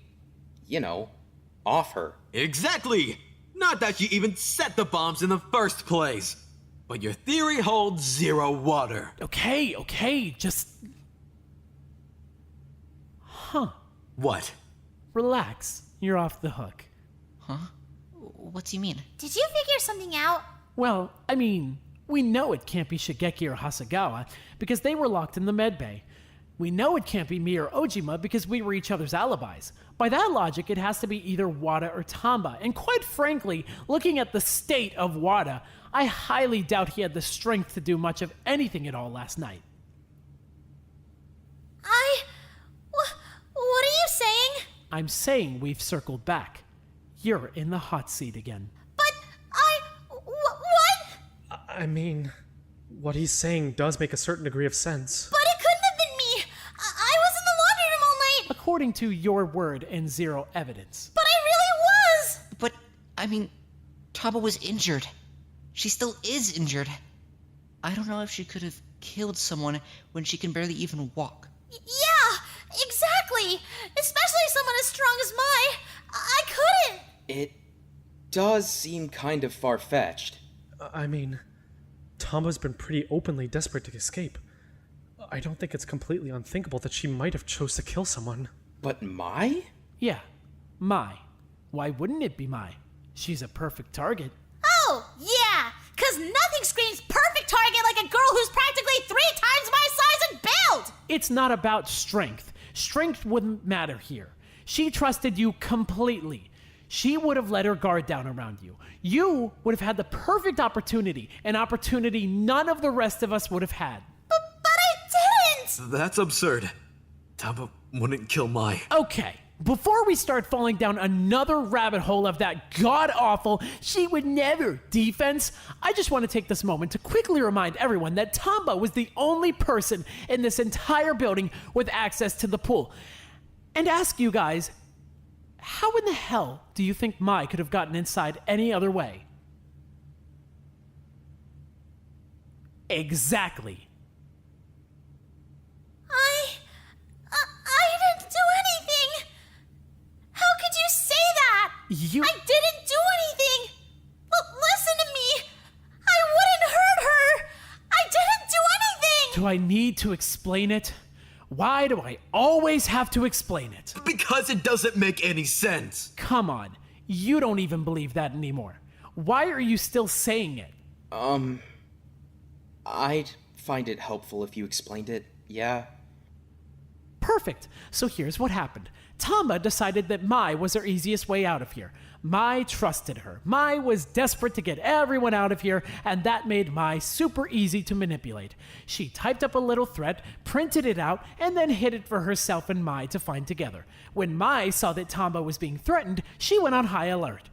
[SPEAKER 5] off her.
[SPEAKER 3] Exactly! Not that she even set the bombs in the first place. But your theory holds zero water.
[SPEAKER 2] Okay, just... Huh.
[SPEAKER 3] What?
[SPEAKER 2] Relax. You're off the hook.
[SPEAKER 7] Huh? What do you mean?
[SPEAKER 4] Did you figure something out?
[SPEAKER 2] Well, we know it can't be Shigeki or Hasegawa because they were locked in the medbay. We know it can't be me or Ojima because we were each other's alibis. By that logic, it has to be either Wada or Tamba. And quite frankly, looking at the state of Wada, I highly doubt he had the strength to do much of anything at all last night.
[SPEAKER 4] What are you saying?
[SPEAKER 2] I'm saying we've circled back. You're in the hot seat again.
[SPEAKER 4] But what?
[SPEAKER 6] I mean, what he's saying does make a certain degree of sense.
[SPEAKER 4] But it couldn't have been me. I was in the laundry room all night.
[SPEAKER 2] According to your word and zero evidence.
[SPEAKER 4] But I really was.
[SPEAKER 7] But, Taba was injured. She still is injured. I don't know if she could have killed someone when she can barely even walk.
[SPEAKER 4] Yeah, exactly. Especially someone as strong as Mai. couldn't!
[SPEAKER 5] It does seem kind of far-fetched.
[SPEAKER 6] I mean, Tomba's been pretty openly desperate to escape. I don't think it's completely unthinkable that she might have chose to kill someone.
[SPEAKER 5] But Mai?
[SPEAKER 2] Yeah, Mai. Why wouldn't it be Mai? She's a perfect target.
[SPEAKER 4] Oh, yeah! Cause nothing screams perfect target like a girl who's practically 3 times my size and build!
[SPEAKER 2] It's not about strength. Strength wouldn't matter here. She trusted you completely. She would have let her guard down around you. You would have had the perfect opportunity, an opportunity none of the rest of us would have had.
[SPEAKER 4] But I didn't!
[SPEAKER 3] That's absurd. Tamba wouldn't kill Mai.
[SPEAKER 2] Okay, before we start falling down another rabbit hole of that god-awful she would never defense, I just want to take this moment to quickly remind everyone that Tamba was the only person in this entire building with access to the pool. And ask you guys, how in the hell do you think Mai could have gotten inside any other way? Exactly.
[SPEAKER 4] I didn't do anything! How could you say that?
[SPEAKER 2] You...
[SPEAKER 4] I didn't do anything! But listen to me! I wouldn't hurt her! I didn't do anything!
[SPEAKER 2] Do I need to explain it? Why do I always have to explain it?
[SPEAKER 3] Because it doesn't make any sense.
[SPEAKER 2] Come on, you don't even believe that anymore. Why are you still saying it?
[SPEAKER 5] I'd find it helpful if you explained it, yeah.
[SPEAKER 2] Perfect. So here's what happened. Tamba decided that Mai was her easiest way out of here. Mai trusted her. Mai was desperate to get everyone out of here, and that made Mai super easy to manipulate. She typed up a little threat, printed it out, and then hid it for herself and Mai to find together. When Mai saw that Tamba was being threatened, she went on high alert.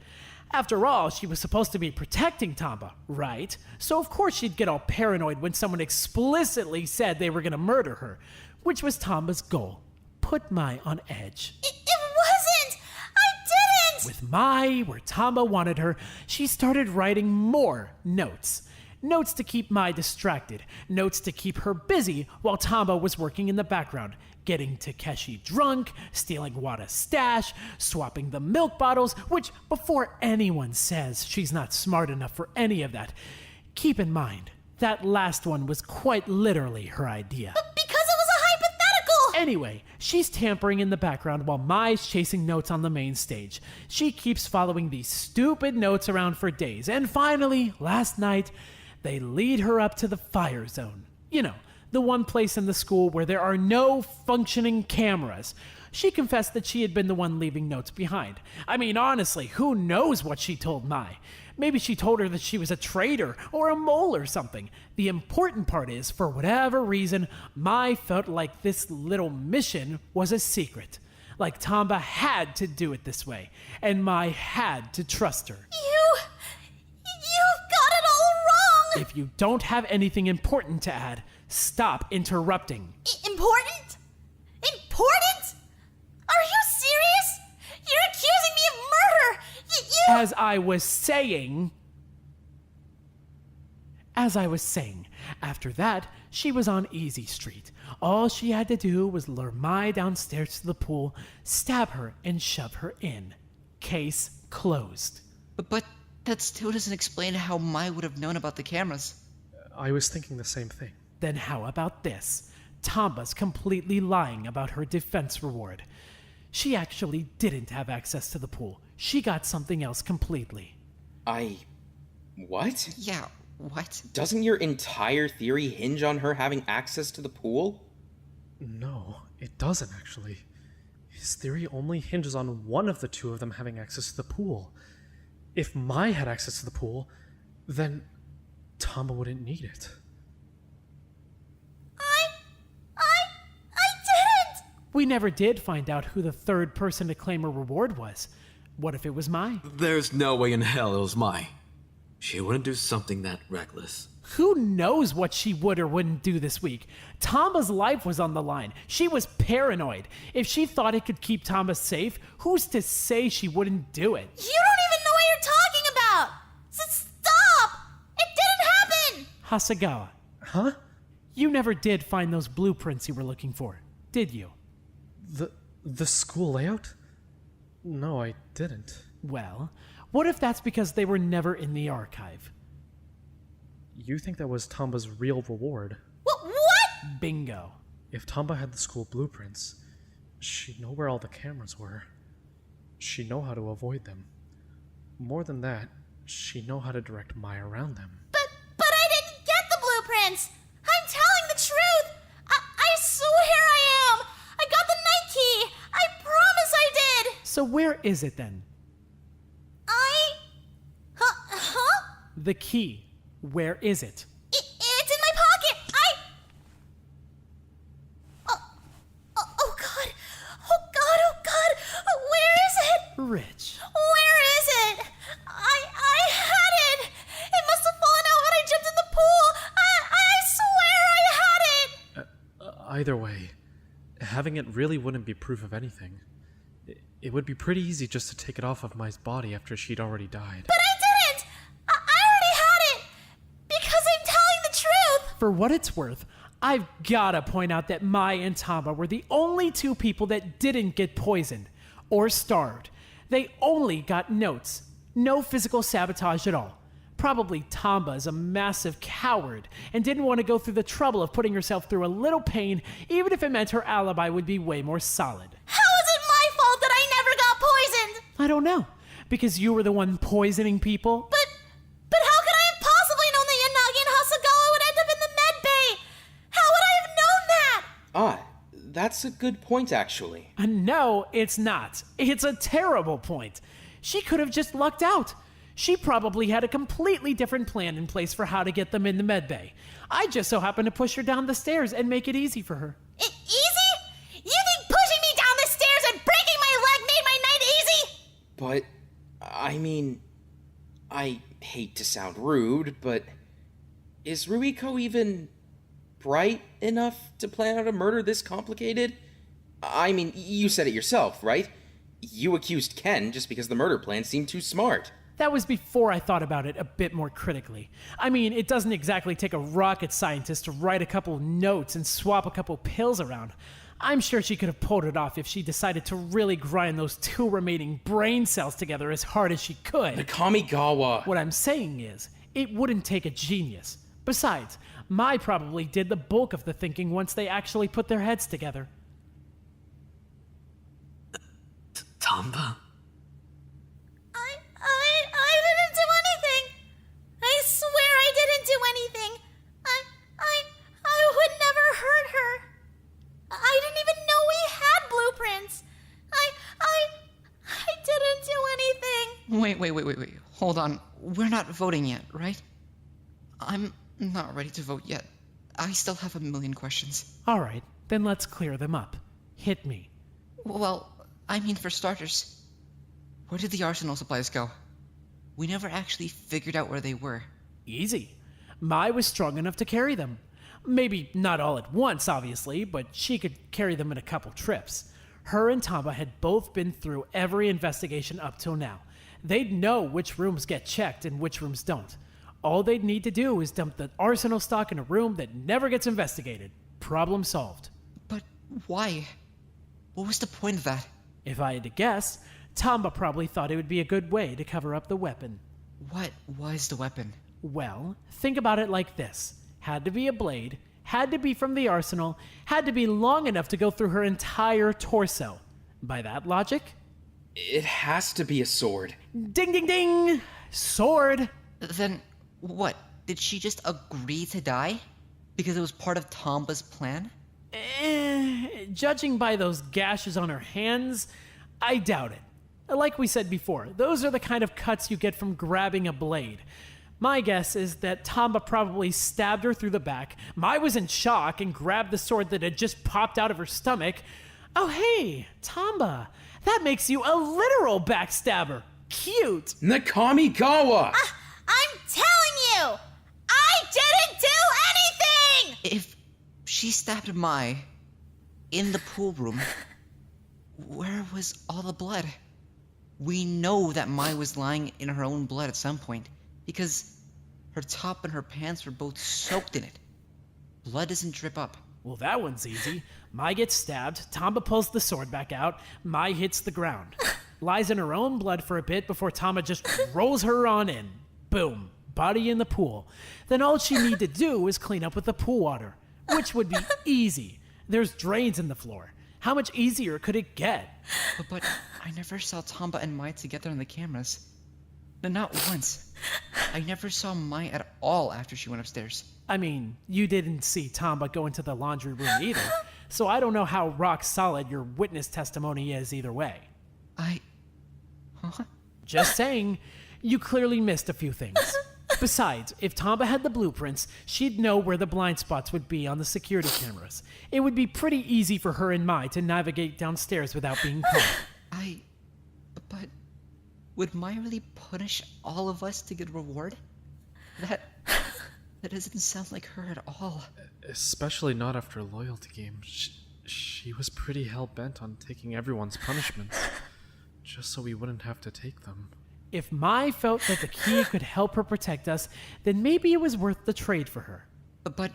[SPEAKER 2] After all, she was supposed to be protecting Tamba, right? So of course she'd get all paranoid when someone explicitly said they were going to murder her, which was Tamba's goal. Put Mai on edge.
[SPEAKER 4] It wasn't! I didn't!
[SPEAKER 2] With Mai where Tamba wanted her, she started writing more notes. Notes to keep Mai distracted. Notes to keep her busy while Tamba was working in the background. Getting Takeshi drunk, stealing Wada's stash, swapping the milk bottles, which, before anyone says she's not smart enough for any of that, keep in mind, that last one was quite literally her idea.
[SPEAKER 4] Because it was a hypothetical!
[SPEAKER 2] Anyway, she's tampering in the background while Mai's chasing notes on the main stage. She keeps following these stupid notes around for days, and finally, last night, they lead her up to the fire zone. You know, the one place in the school where there are no functioning cameras. She confessed that she had been the one leaving notes behind. I mean, honestly, who knows what she told Mai? Maybe she told her that she was a traitor or a mole or something. The important part is, for whatever reason, Mai felt like this little mission was a secret. Like Tamba had to do it this way, and Mai had to trust her.
[SPEAKER 4] You've got it all wrong!
[SPEAKER 2] If you don't have anything important to add, stop interrupting.
[SPEAKER 4] Important? Important? Are you serious? You're accusing me of murder!
[SPEAKER 2] As I was saying, after that, she was on Easy Street. All she had to do was lure Mai downstairs to the pool, stab her, and shove her in. Case closed.
[SPEAKER 7] But that still doesn't explain how Mai would have known about the cameras.
[SPEAKER 6] I was thinking the same thing.
[SPEAKER 2] Then how about this? Tamba's completely lying about her defense reward. She actually didn't have access to the pool. She got something else completely.
[SPEAKER 5] What?
[SPEAKER 7] Yeah, what?
[SPEAKER 5] Doesn't your entire theory hinge on her having access to the pool?
[SPEAKER 6] No, it doesn't actually. His theory only hinges on one of the two of them having access to the pool. If Mai had access to the pool, then Tamba wouldn't need it.
[SPEAKER 4] I didn't!
[SPEAKER 2] We never did find out who the third person to claim a reward was. What if it was Mai?
[SPEAKER 3] There's no way in hell it was Mai. She wouldn't do something that reckless.
[SPEAKER 2] Who knows what she would or wouldn't do this week? Tamba's life was on the line. She was paranoid. If she thought it could keep Tamba safe, who's to say she wouldn't do it?
[SPEAKER 4] You don't even know what you're talking about! Stop! It didn't happen!
[SPEAKER 2] Hasegawa,
[SPEAKER 6] Huh?
[SPEAKER 2] you never did find those blueprints you were looking for, did you?
[SPEAKER 6] The school layout? No, I didn't.
[SPEAKER 2] Well, what if that's because they were never in the archive?
[SPEAKER 6] You think that was Tomba's real reward?
[SPEAKER 4] What?
[SPEAKER 2] Bingo.
[SPEAKER 6] If Tomba had the school blueprints, she'd know where all the cameras were. She'd know how to avoid them. More than that, she'd know how to direct Maya around them.
[SPEAKER 4] But I didn't get the blueprints. I'm telling the truth. I swear I am. I got the night key. I promise I did.
[SPEAKER 2] So where is it then?
[SPEAKER 4] Huh?
[SPEAKER 2] The key. Where is it?
[SPEAKER 4] It's in my pocket. Oh God. Oh God. Where is it?
[SPEAKER 2] Rich.
[SPEAKER 4] Where is it? I had it. It must have fallen out when I jumped in the pool. I swear I had it.
[SPEAKER 6] Either way, having it really wouldn't be proof of anything. It would be pretty easy just to take it off of Mai's body after she'd already died.
[SPEAKER 4] But I didn't. I already had it. Because I'm telling the truth.
[SPEAKER 2] For what it's worth, I've gotta point out that Mai and Tamba were the only two people that didn't get poisoned or starved. They only got notes. No physical sabotage at all. Probably Tamba is a massive coward and didn't want to go through the trouble of putting herself through a little pain, even if it meant her alibi would be way more solid.
[SPEAKER 4] How is it my fault that I never got poisoned?
[SPEAKER 2] I don't know, because you were the one poisoning people.
[SPEAKER 4] But how could I have possibly known that Yanagi and Hasagawa would end up in the med bay? How would I have known that?
[SPEAKER 5] Ah, that's a good point, actually.
[SPEAKER 2] No, it's not. It's a terrible point. She could have just lucked out. She probably had a completely different plan in place for how to get them in the medbay. I just so happened to push her down the stairs and make it easy for her.
[SPEAKER 4] Easy? You think pushing me down the stairs and breaking my leg made my night easy?
[SPEAKER 5] But, I mean, I hate to sound rude, but is Ruiko even bright enough to plan out a murder this complicated? I mean, you said it yourself, right? You accused Ken just because the murder plan seemed too smart.
[SPEAKER 2] That was before I thought about it a bit more critically. I mean, it doesn't exactly take a rocket scientist to write a couple notes and swap a couple pills around. I'm sure she could have pulled it off if she decided to really grind those two remaining brain cells together as hard as she could.
[SPEAKER 5] Kamigawa.
[SPEAKER 2] What I'm saying is, it wouldn't take a genius. Besides, Mai probably did the bulk of the thinking once they actually put their heads together.
[SPEAKER 3] Tamba?
[SPEAKER 4] I didn't do anything. I swear I didn't do anything. I would never hurt her. I didn't even know we had blueprints. I didn't do anything.
[SPEAKER 7] Wait. Hold on. We're not voting yet, right? I'm not ready to vote yet. I still have a million questions.
[SPEAKER 2] All right, then let's clear them up. Hit me.
[SPEAKER 7] Well, I mean, for starters, where did the arsenal supplies go? We never actually figured out where they were.
[SPEAKER 2] Easy. Mai was strong enough to carry them. Maybe not all at once, obviously, but she could carry them in a couple trips. Her and Tamba had both been through every investigation up till now. They'd know which rooms get checked and which rooms don't. All they'd need to do is dump the arsenal stock in a room that never gets investigated. Problem solved.
[SPEAKER 7] But why? What was the point of that?
[SPEAKER 2] If I had to guess, Tamba probably thought it would be a good way to cover up the weapon.
[SPEAKER 7] What was the weapon?
[SPEAKER 2] Well, think about it like this. Had to be a blade, had to be from the arsenal, had to be long enough to go through her entire torso. By that logic,
[SPEAKER 5] It has to be a sword.
[SPEAKER 2] ding ding ding! Sword!
[SPEAKER 7] Then, what? Did she just agree to die? Because it was part of Tomba's plan?
[SPEAKER 2] Judging by those gashes on her hands, I doubt it. Like we said before, those are the kind of cuts you get from grabbing a blade. My guess is that Tamba probably stabbed her through the back. Mai was in shock and grabbed the sword that had just popped out of her stomach. Oh hey, Tamba, that makes you a literal backstabber. Cute.
[SPEAKER 5] Nakamigawa!
[SPEAKER 4] I'm telling you, I didn't do anything!
[SPEAKER 7] If she stabbed Mai in the pool room, where was all the blood? We know that Mai was lying in her own blood at some point, because her top and her pants were both soaked in it. Blood doesn't drip up.
[SPEAKER 2] Well, that one's easy. Mai gets stabbed, Tamba pulls the sword back out, Mai hits the ground. lies in her own blood for a bit before Tamba just rolls her on in. Boom. Body in the pool. Then all she need to do is clean up with the pool water, which would be easy. There's drains in the floor. How much easier could it get?
[SPEAKER 7] But I never saw Tamba and Mai together on the cameras. No, not once. I never saw Mai at all after she went upstairs.
[SPEAKER 2] I mean, you didn't see Tamba go into the laundry room either, so I don't know how rock solid your witness testimony is either way.
[SPEAKER 7] Huh?
[SPEAKER 2] Just saying, you clearly missed a few things. Besides, if Tamba had the blueprints, she'd know where the blind spots would be on the security cameras. It would be pretty easy for her and Mai to navigate downstairs without being caught.
[SPEAKER 7] But would Mai really punish all of us to get a reward? That doesn't sound like her at all.
[SPEAKER 6] Especially not after a loyalty game. She was pretty hell-bent on taking everyone's punishments, just so we wouldn't have to take them.
[SPEAKER 2] If Mai felt that the key could help her protect us, then maybe it was worth the trade for her.
[SPEAKER 7] But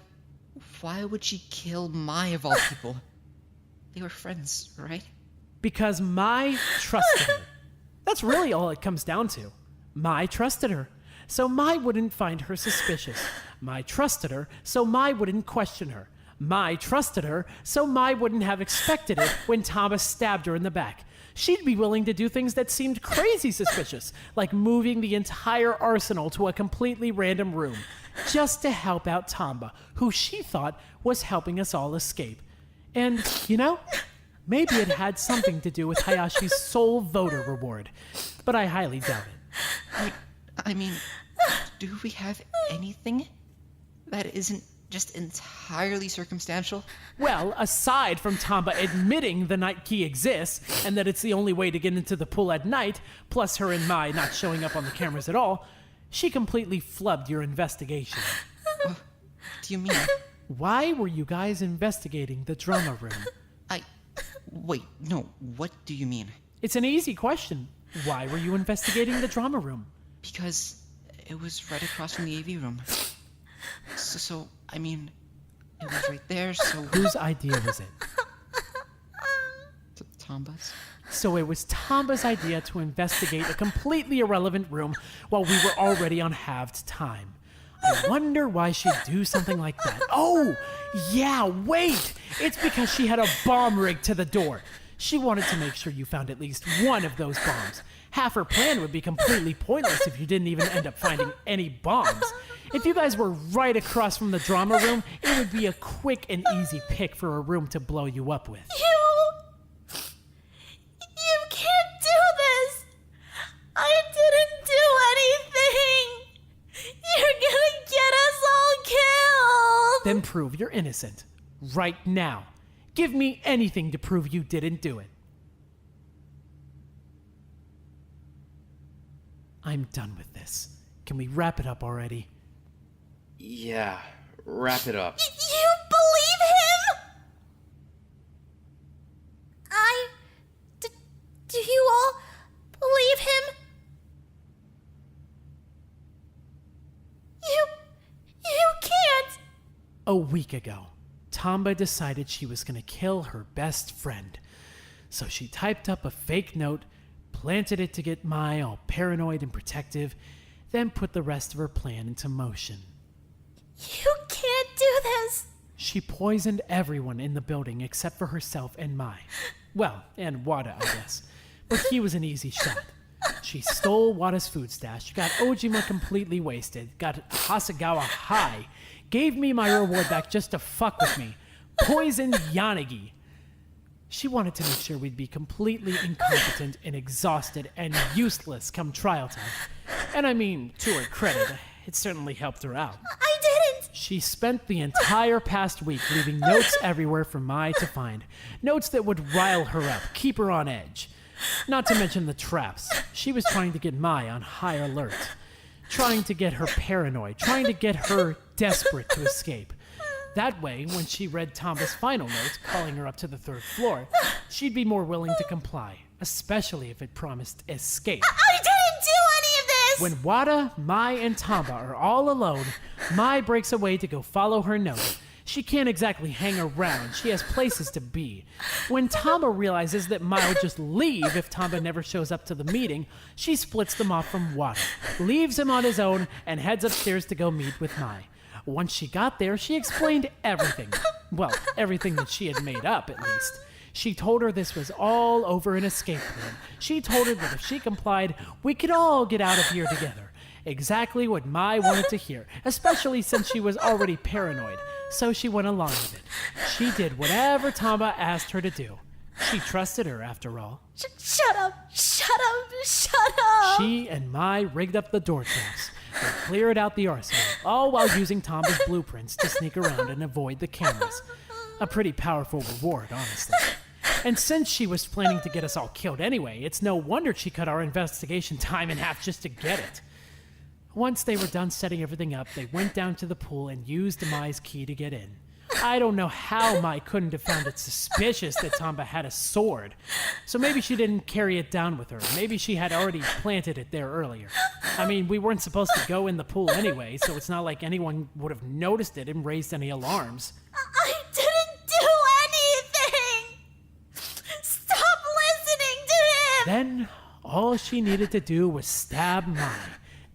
[SPEAKER 7] why would she kill Mai of all people? They were friends, right?
[SPEAKER 2] Because Mai trusted her. That's really all it comes down to. Mai trusted her, so Mai wouldn't find her suspicious. Mai trusted her, so Mai wouldn't question her. Mai trusted her, so Mai wouldn't have expected it when Thomas stabbed her in the back. She'd be willing to do things that seemed crazy suspicious, like moving the entire arsenal to a completely random room, just to help out Tamba, who she thought was helping us all escape. And, you know, maybe it had something to do with Hayashi's sole voter reward, but I highly doubt it.
[SPEAKER 7] I mean, do we have anything that isn't just entirely circumstantial?
[SPEAKER 2] Well, aside from Tamba admitting the night key exists and that it's the only way to get into the pool at night, plus her and Mai not showing up on the cameras at all, she completely flubbed your investigation.
[SPEAKER 7] What do you mean?
[SPEAKER 2] Why were you guys investigating the drama room?
[SPEAKER 7] Wait, no, what do you mean?
[SPEAKER 2] It's an easy question. Why were you investigating the drama room?
[SPEAKER 7] Because it was right across from the AV room. So I mean, it was right there, so...
[SPEAKER 2] Whose idea was it?
[SPEAKER 7] Tamba's?
[SPEAKER 2] So it was Tamba's idea to investigate a completely irrelevant room while we were already on halved time. I wonder why she'd do something like that. Oh, yeah, wait! It's because she had a bomb rigged to the door. She wanted to make sure you found at least one of those bombs. Half her plan would be completely pointless if you didn't even end up finding any bombs. If you guys were right across from the drama room, it would be a quick and easy pick for a room to blow you up with.
[SPEAKER 4] You can't do this! I didn't do anything! You're gonna get us all killed!
[SPEAKER 2] Then prove you're innocent. Right now. Give me anything to prove you didn't do it. I'm done with this. Can we wrap it up already?
[SPEAKER 5] Yeah, wrap it up.
[SPEAKER 4] You believe him? Do you all believe him? You can't.
[SPEAKER 2] A week ago, Tamba decided she was going to kill her best friend. So she typed up a fake note, planted it to get Mai all paranoid and protective, then put the rest of her plan into motion.
[SPEAKER 4] You can't do this.
[SPEAKER 2] She poisoned everyone in the building except for herself and Mai. Well, and Wada, I guess. But he was an easy shot. She stole Wada's food stash, got Ojima completely wasted, got Hasagawa high, gave me my reward back just to fuck with me, poisoned Yanagi. She wanted to make sure we'd be completely incompetent and exhausted and useless come trial time. And I mean, to her credit, it certainly helped her out.
[SPEAKER 4] I didn't.
[SPEAKER 2] She spent the entire past week leaving notes everywhere for Mai to find. Notes that would rile her up, keep her on edge. Not to mention the traps. She was trying to get Mai on high alert. Trying to get her paranoid. Trying to get her desperate to escape. That way, when she read Tamba's final note, calling her up to the 3rd floor, she'd be more willing to comply, especially if it promised escape.
[SPEAKER 4] I didn't do any of this!
[SPEAKER 2] When Wada, Mai, and Tamba are all alone, Mai breaks away to go follow her note. She can't exactly hang around. She has places to be. When Tamba realizes that Mai will just leave if Tamba never shows up to the meeting, she splits them off from Wada, leaves him on his own, and heads upstairs to go meet with Mai. Once she got there, she explained everything. Well, everything that she had made up, at least. She told her this was all over an escape plan. She told her that if she complied, we could all get out of here together. Exactly what Mai wanted to hear, especially since she was already paranoid. So she went along with it. She did whatever Tamba asked her to do. She trusted her, after all.
[SPEAKER 4] Shut up! Shut up! Shut up!
[SPEAKER 2] She and Mai rigged up the door traps. They cleared out the arsenal, all while using Tamba's blueprints to sneak around and avoid the cameras. A pretty powerful reward, honestly. And since she was planning to get us all killed anyway, it's no wonder she cut our investigation time in half just to get it. Once they were done setting everything up, they went down to the pool and used Mai's key to get in. I don't know how Mai couldn't have found it suspicious that Tamba had a sword. So maybe she didn't carry it down with her. Maybe she had already planted it there earlier. I mean, we weren't supposed to go in the pool anyway, so it's not like anyone would have noticed it and raised any alarms.
[SPEAKER 4] I didn't do anything! Stop listening to him!
[SPEAKER 2] Then, all she needed to do was stab Mai,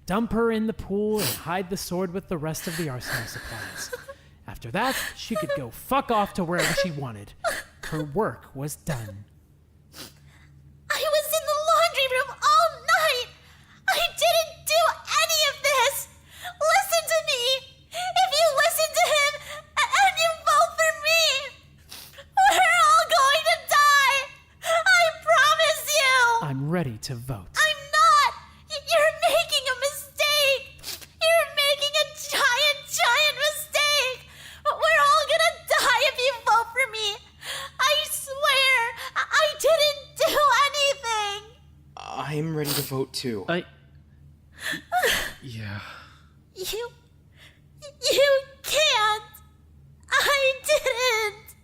[SPEAKER 2] dump her in the pool, and hide the sword with the rest of the arsenal supplies. After that, she could go fuck off to wherever she wanted. Her work was done.
[SPEAKER 4] I was in the laundry room all night! I didn't do any of this! Listen to me! If you listen to him and you vote for me, we're all going to die! I promise you!
[SPEAKER 2] I'm ready to vote.
[SPEAKER 4] I'm not! You're making a mistake! You're making a giant mistake! We're all gonna die if you vote for me! I swear, I didn't do anything!
[SPEAKER 5] I'm ready to vote too.
[SPEAKER 6] Yeah.
[SPEAKER 4] You can't! I didn't!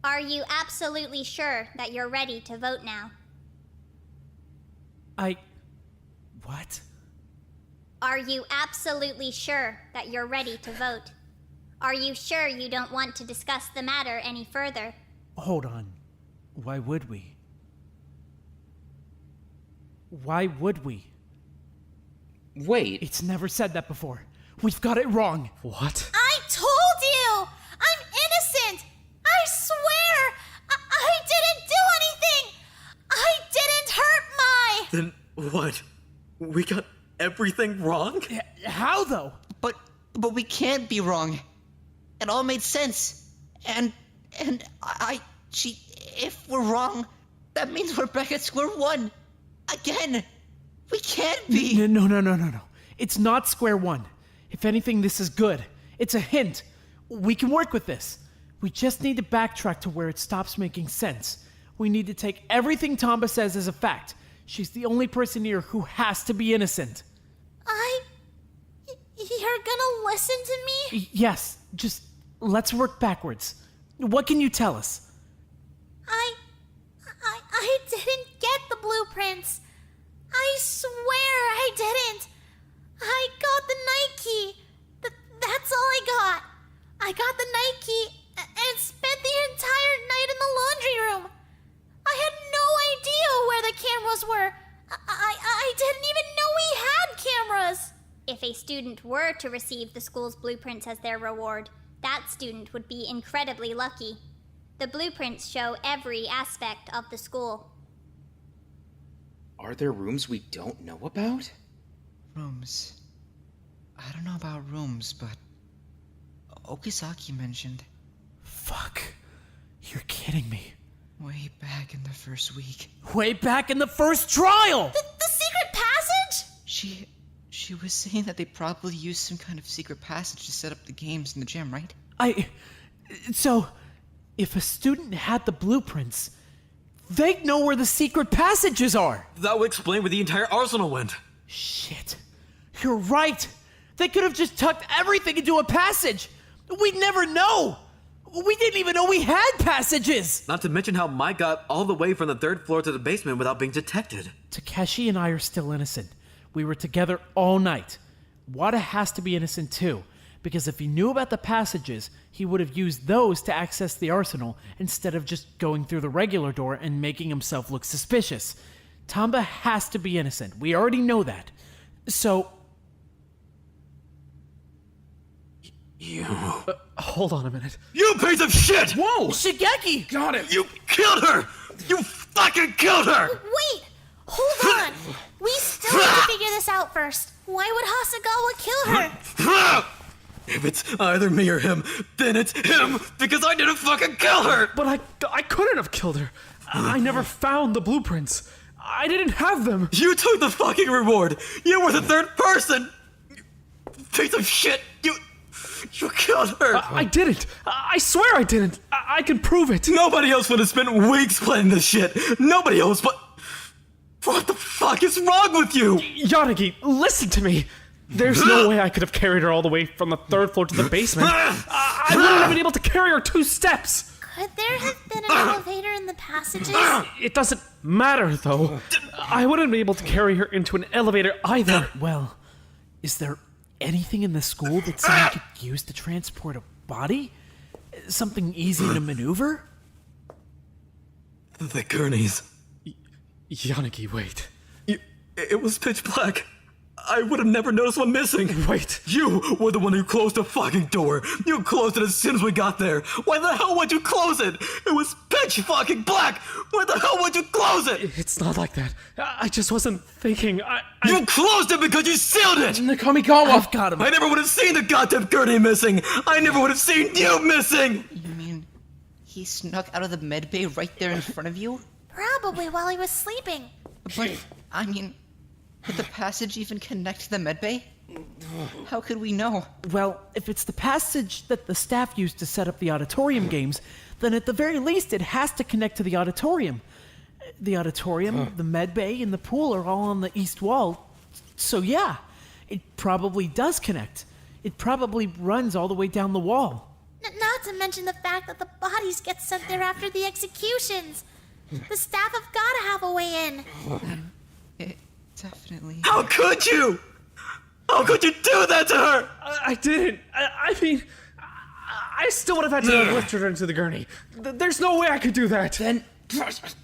[SPEAKER 1] Are you absolutely sure that you're ready to vote now?
[SPEAKER 2] What?
[SPEAKER 1] Are you absolutely sure that you're ready to vote? Are you sure you don't want to discuss the matter any further?
[SPEAKER 2] Hold on. Why would we? Why would we?
[SPEAKER 5] Wait,
[SPEAKER 2] It's never said that before. We've got it wrong.
[SPEAKER 6] What?
[SPEAKER 4] I told you! I'm innocent! I swear! I didn't do anything! I didn't hurt my...
[SPEAKER 3] Then what? We got everything wrong?
[SPEAKER 2] How though?
[SPEAKER 7] But we can't be wrong. It all made sense. And if we're wrong, that means we're back at square one. Again. We can't be.
[SPEAKER 2] No. It's not square one. If anything, this is good. It's a hint. We can work with this. We just need to backtrack to where it stops making sense. We need to take everything Tamba says as a fact. She's the only person here who has to be innocent.
[SPEAKER 4] You're gonna listen to me?
[SPEAKER 2] Yes, just let's work backwards. What can you tell us?
[SPEAKER 4] I didn't get the blueprints. I swear I didn't. I got the night key. That's all I got. I got the night key and spent the entire night in the laundry room. I had no idea where the cameras were. I didn't even know we had cameras.
[SPEAKER 1] If a student were to receive the school's blueprints as their reward, that student would be incredibly lucky. The blueprints show every aspect of the school.
[SPEAKER 5] are there rooms we don't know about?
[SPEAKER 7] Rooms. I don't know about rooms, but Okisaki mentioned
[SPEAKER 2] Fuck. You're kidding me.
[SPEAKER 7] way back in the first week.
[SPEAKER 2] Way back in the first trial!
[SPEAKER 4] The secret passage?
[SPEAKER 7] She was saying that they probably used some kind of secret passage to set up the games in the gym, right?
[SPEAKER 2] So, if a student had the blueprints, they'd know where the secret passages are!
[SPEAKER 3] That would explain where the entire arsenal went.
[SPEAKER 2] Shit. You're right! They could have just tucked everything into a passage! We'd never know! We didn't even know we had passages!
[SPEAKER 3] Not to mention how Mike got all the way from the third floor to the basement without being detected.
[SPEAKER 2] Takeshi and I are still innocent. We were together all night. Wada has to be innocent too, because if he knew about the passages, he would have used those to access the arsenal instead of just going through the regular door and making himself look suspicious. Tamba has to be innocent. We already know that. So...
[SPEAKER 3] You.
[SPEAKER 6] Hold on a minute.
[SPEAKER 3] You piece of shit!
[SPEAKER 5] Whoa!
[SPEAKER 2] Shigeki!
[SPEAKER 5] Got him!
[SPEAKER 3] You killed her! You fucking killed her!
[SPEAKER 4] Wait! Hold on! We still have to figure this out first. Why would Hasagawa kill her?
[SPEAKER 3] If it's either me or him, then it's him because I didn't fucking kill her!
[SPEAKER 6] But I couldn't have killed her. I never found the blueprints. I didn't have them.
[SPEAKER 3] You took the fucking reward! You were the third person! Piece of shit! You killed her!
[SPEAKER 6] I didn't. I swear I didn't. I can prove it.
[SPEAKER 3] Nobody else would have spent weeks planning this shit! Nobody else but... What the fuck is wrong with you?
[SPEAKER 6] Yanagi, listen to me. There's no way I could have carried her all the way from the 3rd floor to the basement. I wouldn't have been able to carry her 2 steps.
[SPEAKER 4] Could there have been an elevator in the passages?
[SPEAKER 6] It doesn't matter, though. I wouldn't be able to carry her into an elevator either.
[SPEAKER 2] Well, is there anything in the school that someone could use to transport a body? Something easy to maneuver?
[SPEAKER 3] The gurneys.
[SPEAKER 6] Yanagi, wait.
[SPEAKER 3] It was pitch black. I would have never noticed one missing.
[SPEAKER 6] Wait.
[SPEAKER 3] You were the one who closed the fucking door. You closed it as soon as we got there. Why the hell would you close it? It was pitch fucking black. Why the hell would you close it?
[SPEAKER 6] It's not like that. I just wasn't thinking.
[SPEAKER 3] You closed it because you sealed it.
[SPEAKER 5] Nakamigawa!
[SPEAKER 2] I've got him.
[SPEAKER 3] I never would have seen the goddamn gurney missing. I never would have seen you missing.
[SPEAKER 7] You mean he snuck out of the med bay right there in front of you?
[SPEAKER 4] Probably while he was sleeping.
[SPEAKER 7] But, I mean, could the passage even connect to the med bay? How could we know?
[SPEAKER 2] Well, if it's the passage that the staff used to set up the auditorium games, then at the very least it has to connect to the auditorium. The auditorium, the med bay, and the pool are all on the east wall. So yeah, it probably does connect. It probably runs all the way down the wall.
[SPEAKER 4] Not to mention the fact that the bodies get sent there after the executions. The staff have got to have a way in.
[SPEAKER 7] It definitely...
[SPEAKER 3] How could you? How could you do that to her?
[SPEAKER 6] I didn't. I mean, I still would have had to have lifted her into the gurney. There's no way I could do that.
[SPEAKER 5] Then...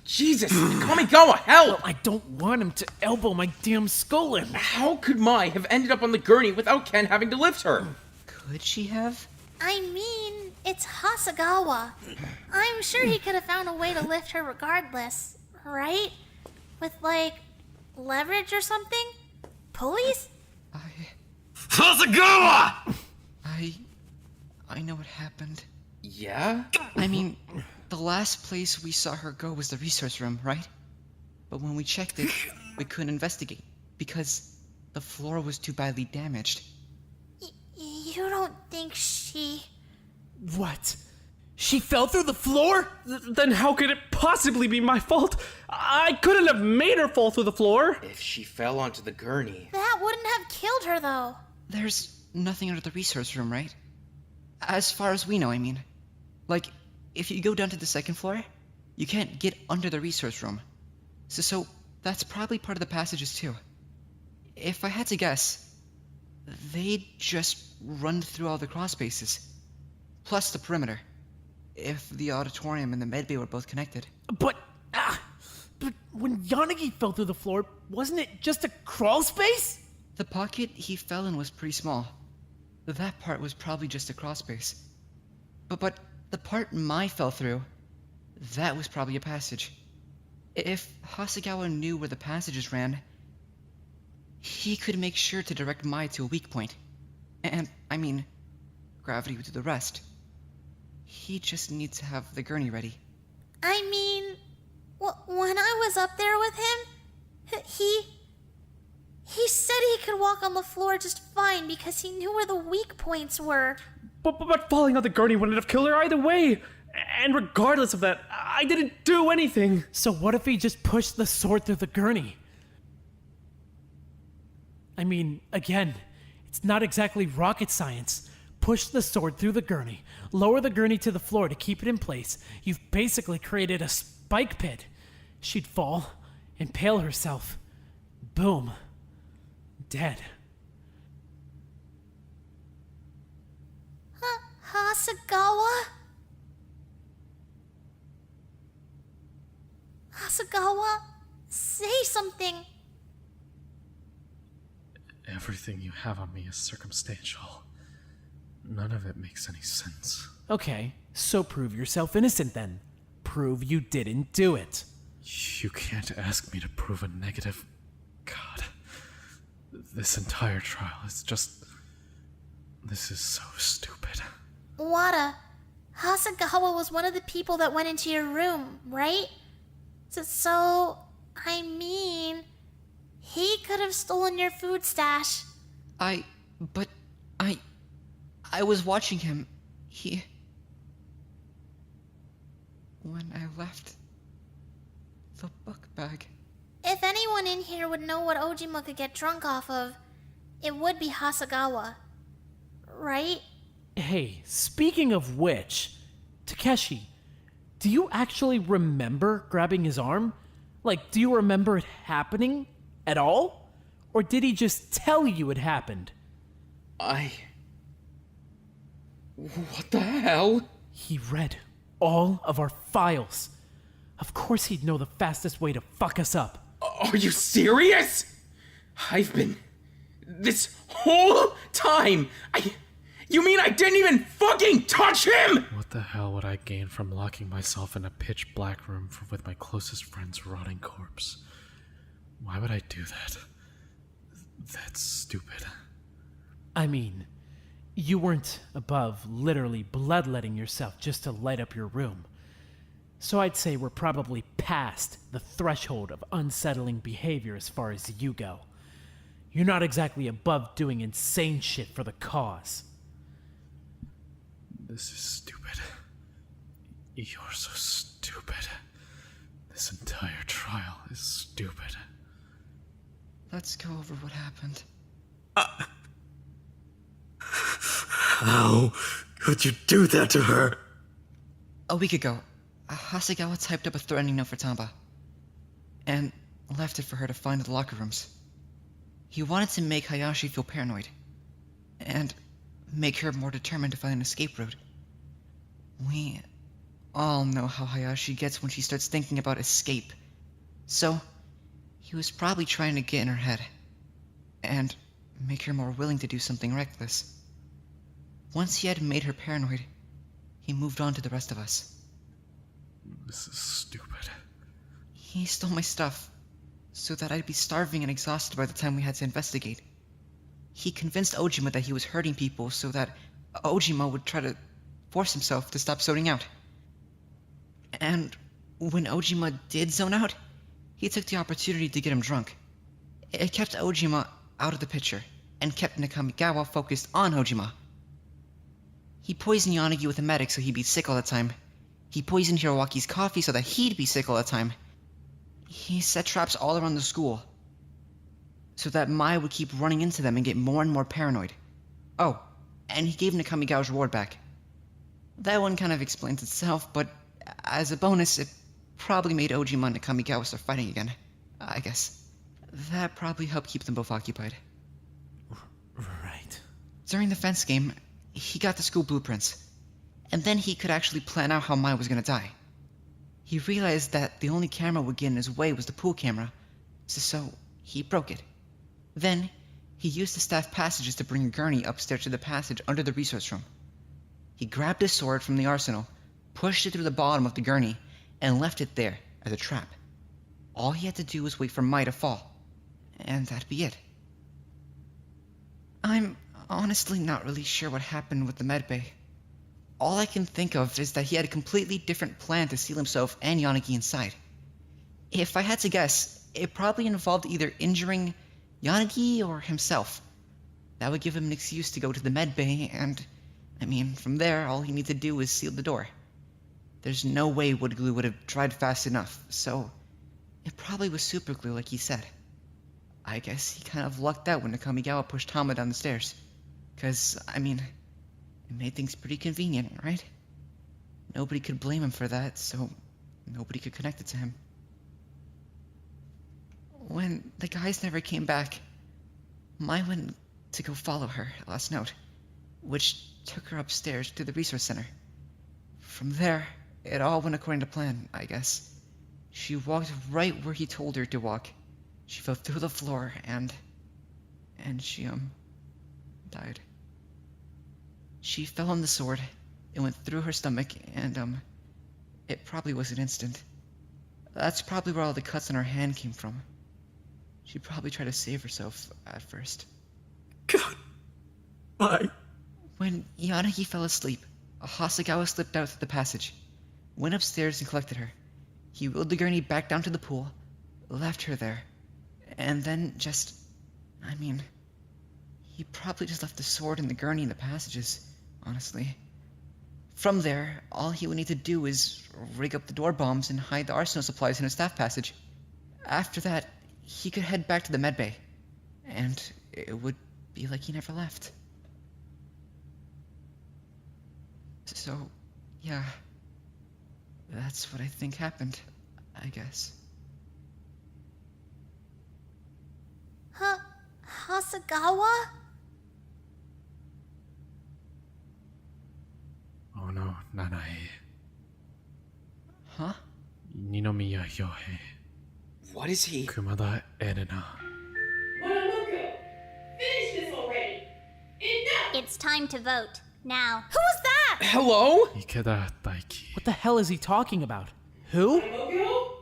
[SPEAKER 5] Jesus! Nakamigawa, hell!
[SPEAKER 2] I don't want him to elbow my damn skull in.
[SPEAKER 5] How could Mai have ended up on the gurney without Ken having to lift her?
[SPEAKER 7] Could she have?
[SPEAKER 4] I mean, it's Hasagawa. I'm sure he could have found a way to lift her regardless, right? With, like, leverage or something? Pulleys?
[SPEAKER 3] Hasagawa!
[SPEAKER 7] I know what happened.
[SPEAKER 5] Yeah?
[SPEAKER 7] I mean, the last place we saw her go was the resource room, right? But when we checked it, we couldn't investigate because the floor was too badly damaged.
[SPEAKER 4] You don't think she...
[SPEAKER 2] What? She fell through the floor?
[SPEAKER 6] Then how could it possibly be my fault? I couldn't have made her fall through the floor.
[SPEAKER 5] If she fell onto the gurney...
[SPEAKER 4] That wouldn't have killed her, though.
[SPEAKER 7] There's nothing under the resource room, right? As far as we know, I mean. Like, if you go down to the 2nd floor, you can't get under the resource room. So that's probably part of the passages too. If I had to guess, they'd just run through all the crawl spaces. Plus the perimeter. If the auditorium and the medbay were both connected.
[SPEAKER 2] But when Yanagi fell through the floor, wasn't it just a crawl space?
[SPEAKER 7] The pocket he fell in was pretty small. That part was probably just a crawl space. But the part Mai fell through, that was probably a passage. If Hasagawa knew where the passages ran, he could make sure to direct Mai to a weak point. And, I mean, gravity would do the rest. He just needs to have the gurney ready.
[SPEAKER 4] I mean, when I was up there with him, he said he could walk on the floor just fine because he knew where the weak points were.
[SPEAKER 6] But falling on the gurney wouldn't have killed her either way. And regardless of that, I didn't do anything.
[SPEAKER 2] So what if he just pushed the sword through the gurney? I mean, again, it's not exactly rocket science. Push the sword through the gurney, lower the gurney to the floor to keep it in place. You've basically created a spike pit. She'd fall, impale herself, Boom. Dead.
[SPEAKER 4] Hasagawa? Hasagawa, say something.
[SPEAKER 6] Everything you have on me is circumstantial. None of it makes any sense.
[SPEAKER 2] Okay, so prove yourself innocent then. Prove you didn't do it.
[SPEAKER 6] You can't ask me to prove a negative. God. This entire trial is just. This is so stupid.
[SPEAKER 4] Wada, Hasagawa was one of the people that went into your room, right? So, I mean, he could have stolen your food stash.
[SPEAKER 7] I was watching him. When I left the book bag.
[SPEAKER 4] If anyone in here would know what Ojima could get drunk off of, it would be Hasagawa. Right?
[SPEAKER 2] Hey, speaking of which, Takeshi, do you actually remember grabbing his arm? Like, do you remember it happening at all? Or did he just tell you it happened?
[SPEAKER 5] What the hell?
[SPEAKER 2] He read all of our files. Of course he'd know the fastest way to fuck us up.
[SPEAKER 5] Are you serious? I've been. This whole time, You mean I didn't even fucking touch him?!
[SPEAKER 6] What the hell would I gain from locking myself in a pitch black room with my closest friend's rotting corpse? Why would I do that? That's stupid.
[SPEAKER 2] I mean, you weren't above literally bloodletting yourself just to light up your room. So I'd say we're probably past the threshold of unsettling behavior as far as you go. You're not exactly above doing insane shit for the cause.
[SPEAKER 6] This is stupid. You're so stupid. This entire trial is stupid.
[SPEAKER 7] Let's go over what happened.
[SPEAKER 3] How could you do that to her?
[SPEAKER 7] A week ago, Hasegawa typed up a threatening note for Tamba, and left it for her to find in the locker rooms. He wanted to make Hayashi feel paranoid, and make her more determined to find an escape route. We all know how Hayashi gets when she starts thinking about escape, so he was probably trying to get in her head, and make her more willing to do something reckless. Once he had made her paranoid, he moved on to the rest of us.
[SPEAKER 6] This is stupid.
[SPEAKER 7] He stole my stuff, so that I'd be starving and exhausted by the time we had to investigate. He convinced Ojima that he was hurting people so that Ojima would try to force himself to stop zoning out. And when Ojima did zone out, he took the opportunity to get him drunk. It kept Ojima out of the picture, and kept Nakamigawa focused on Ojima. He poisoned Yanagi with a medic so he'd be sick all the time. He poisoned Hirowaki's coffee so that he'd be sick all the time. He set traps all around the school, so that Mai would keep running into them and get more and more paranoid. Oh, and he gave Nakamigawa's reward back. That one kind of explains itself, but as a bonus, it probably made Ojima and Nakamigawa start fighting again, I guess. That probably helped keep them both occupied.
[SPEAKER 2] Right.
[SPEAKER 7] During the fence game, he got the school blueprints, and then he could actually plan out how Mai was gonna die. He realized that the only camera would get in his way was the pool camera, so he broke it. Then, he used the staff passages to bring Gurney upstairs to the passage under the resource room. He grabbed his sword from the arsenal, pushed it through the bottom of the gurney, and left it there as a trap. All he had to do was wait for Mai to fall, and that'd be it. I'm honestly not really sure what happened with the medbay. All I can think of is that he had a completely different plan to seal himself and Yanagi inside. If I had to guess, it probably involved either injuring Yanagi or himself. That would give him an excuse to go to the medbay, and, from there, all he needed to do was seal the door. There's no way wood glue would have dried fast enough, so it probably was super glue like he said. I guess he kind of lucked out when Nakamigawa pushed Tama down the stairs. 'Cause, it made things pretty convenient, right? Nobody could blame him for that, so nobody could connect it to him. when the guys never came back, Mai went to go follow her last note, which took her upstairs to the resource center. From there, it all went according to plan, I guess. She walked right where he told her to walk. She fell through the floor and she, died. She fell on the sword. It went through her stomach and, it probably was an instant. That's probably where all the cuts on her hand came from. She probably tried to save herself at first.
[SPEAKER 3] God. Why?
[SPEAKER 7] When Yanagi fell asleep, Hasegawa slipped out through the passage, went upstairs and collected her. He wheeled the gurney back down to the pool, left her there, and then he probably just left the sword and the gurney in the passages, honestly. From there, all he would need to do is rig up the door bombs and hide the arsenal supplies in a staff passage. After that, he could head back to the medbay, and it would be like he never left. So, yeah, that's what I think happened, I guess.
[SPEAKER 4] Hasegawa?
[SPEAKER 6] Oh no, Nanae.
[SPEAKER 7] Huh?
[SPEAKER 6] Ninomiya Hyohei.
[SPEAKER 5] What is he?
[SPEAKER 6] Kumada Erina.
[SPEAKER 8] Mononoke, finish this already! Enough!
[SPEAKER 1] It's time to vote. Now.
[SPEAKER 4] Who was that?
[SPEAKER 5] Hello?
[SPEAKER 6] Ikeda Daiki.
[SPEAKER 2] What the hell is he talking about? Who?
[SPEAKER 8] Mononoke,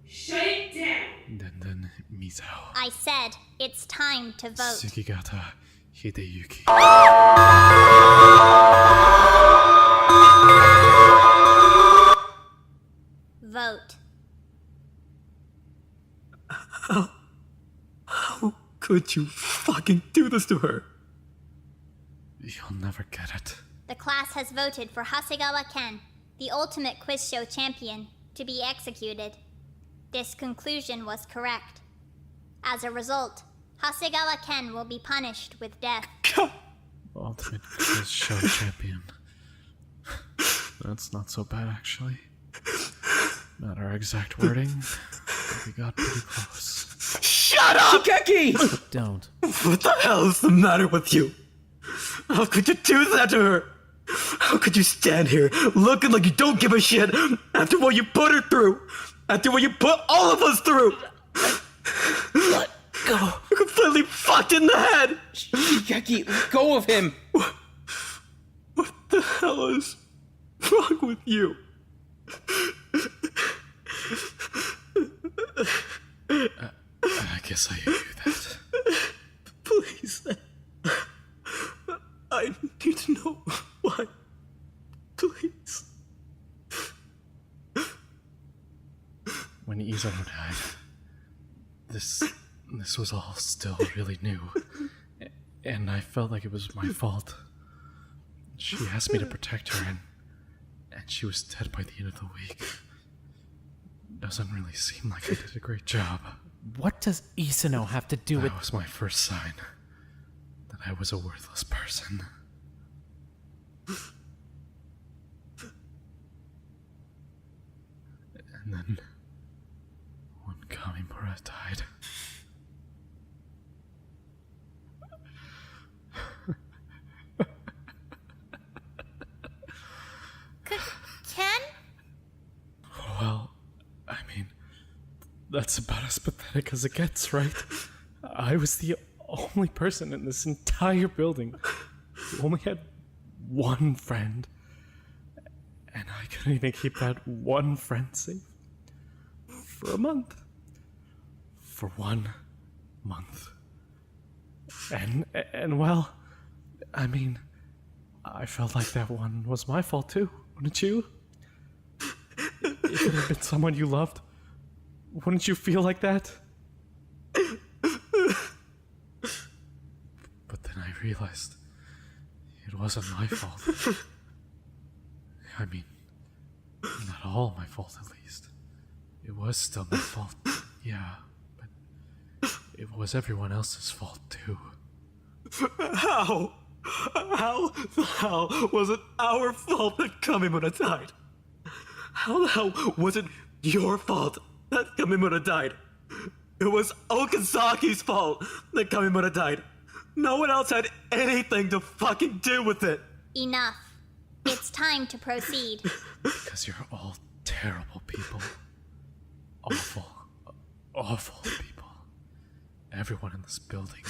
[SPEAKER 8] shut it down!
[SPEAKER 6] Denden Mizao.
[SPEAKER 1] I said it's time to vote.
[SPEAKER 6] Sugigata Hideyuki.
[SPEAKER 1] Vote.
[SPEAKER 3] How could you fucking do this to her?
[SPEAKER 6] You'll never get it.
[SPEAKER 1] The class has voted for Hasegawa Ken, the ultimate quiz show champion, to be executed. This conclusion was correct. As a result, Hasegawa Ken will be punished with death.
[SPEAKER 6] Ultimate quiz show champion. That's not so bad, actually. Not our exact wording, but we got pretty close.
[SPEAKER 3] Shut up!
[SPEAKER 5] Shigeki!
[SPEAKER 2] Don't.
[SPEAKER 3] What the hell is the matter with you? How could you do that to her? How could you stand here looking like you don't give a shit after what you put her through? After what you put all of us through?
[SPEAKER 2] Let go.
[SPEAKER 3] You're completely fucked in the head!
[SPEAKER 5] Shigeki, let go of him!
[SPEAKER 3] What the hell is wrong with you?
[SPEAKER 6] I guess I owe you that.
[SPEAKER 3] Please. I need to know why. Please.
[SPEAKER 6] When Izano died, this was all still really new. And I felt like it was my fault. She asked me to protect her, and she was dead by the end of the week. Doesn't really seem like I did a great job.
[SPEAKER 2] What does Isano have to do with...
[SPEAKER 6] That was my first sign that I was a worthless person. And then, when Kamimura died...
[SPEAKER 4] Ken?
[SPEAKER 6] Well, I mean, that's about as pathetic as it gets, right? I was the only person in this entire building who only had one friend. And I couldn't even keep that one friend safe. For a month. For 1 month. And well, I mean, I felt like that one was my fault too, wouldn't you? If it had been someone you loved, wouldn't you feel like that? But then I realized it wasn't my fault. I mean, not all my fault at least. It was still my fault, yeah, but it was everyone else's fault too.
[SPEAKER 3] How? How the hell was it our fault that Kamimura died? How the hell was it your fault that Kamimura died? It was Okazaki's fault that Kamimura died. No one else had anything to fucking do with it.
[SPEAKER 1] Enough. It's time to proceed.
[SPEAKER 6] Because you're all terrible people. Awful, awful people. Everyone in this building.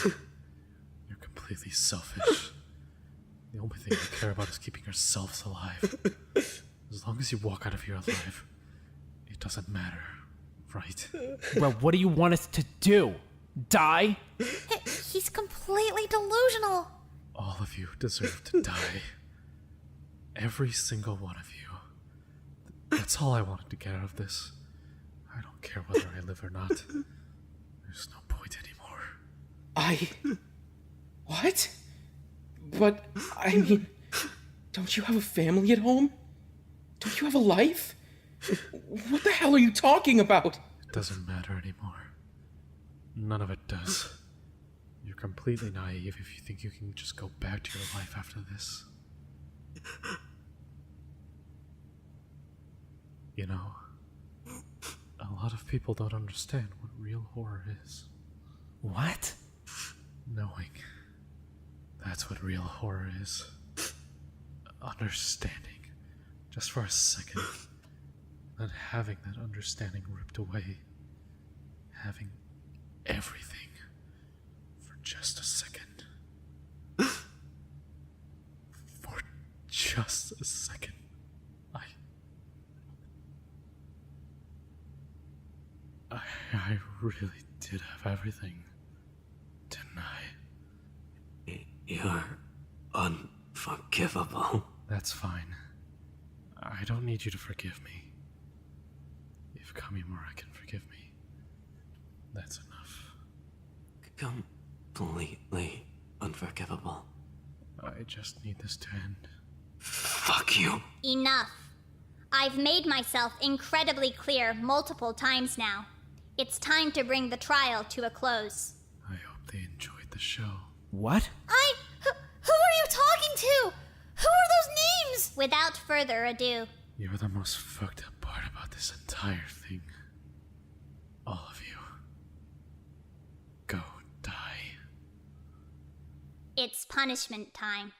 [SPEAKER 6] You're completely selfish. The only thing you care about is keeping yourselves alive. As long as you walk out of here alive, it doesn't matter, right?
[SPEAKER 2] Well, what do you want us to do? Die?
[SPEAKER 4] He's completely delusional.
[SPEAKER 6] All of you deserve to die. Every single one of you. That's all I wanted to get out of this. I don't care whether I live or not. There's no point anymore.
[SPEAKER 5] What? But, I mean, don't you have a family at home? Don't you have a life? What the hell are you talking about?
[SPEAKER 6] It doesn't matter anymore. None of it does. You're completely naive if you think you can just go back to your life after this. You know, a lot of people don't understand what real horror is.
[SPEAKER 2] What?
[SPEAKER 6] Knowing. That's what real horror is. Understanding. Just for a second. Not having that understanding ripped away. Having everything for just a second. For just a second. I really did have everything, didn't I?
[SPEAKER 3] You're unforgivable.
[SPEAKER 6] That's fine. I don't need you to forgive me. If Kamimura can forgive me, that's enough.
[SPEAKER 3] Completely unforgivable.
[SPEAKER 6] I just need this to end.
[SPEAKER 3] Fuck you.
[SPEAKER 1] Enough. I've made myself incredibly clear multiple times now. It's time to bring the trial to a close.
[SPEAKER 6] I hope they enjoyed the show.
[SPEAKER 2] What?
[SPEAKER 4] Who are you talking to? Who are those names?
[SPEAKER 1] Without further ado,
[SPEAKER 6] You're the most fucked up part about this entire thing. All of you. Go die.
[SPEAKER 1] it's punishment time.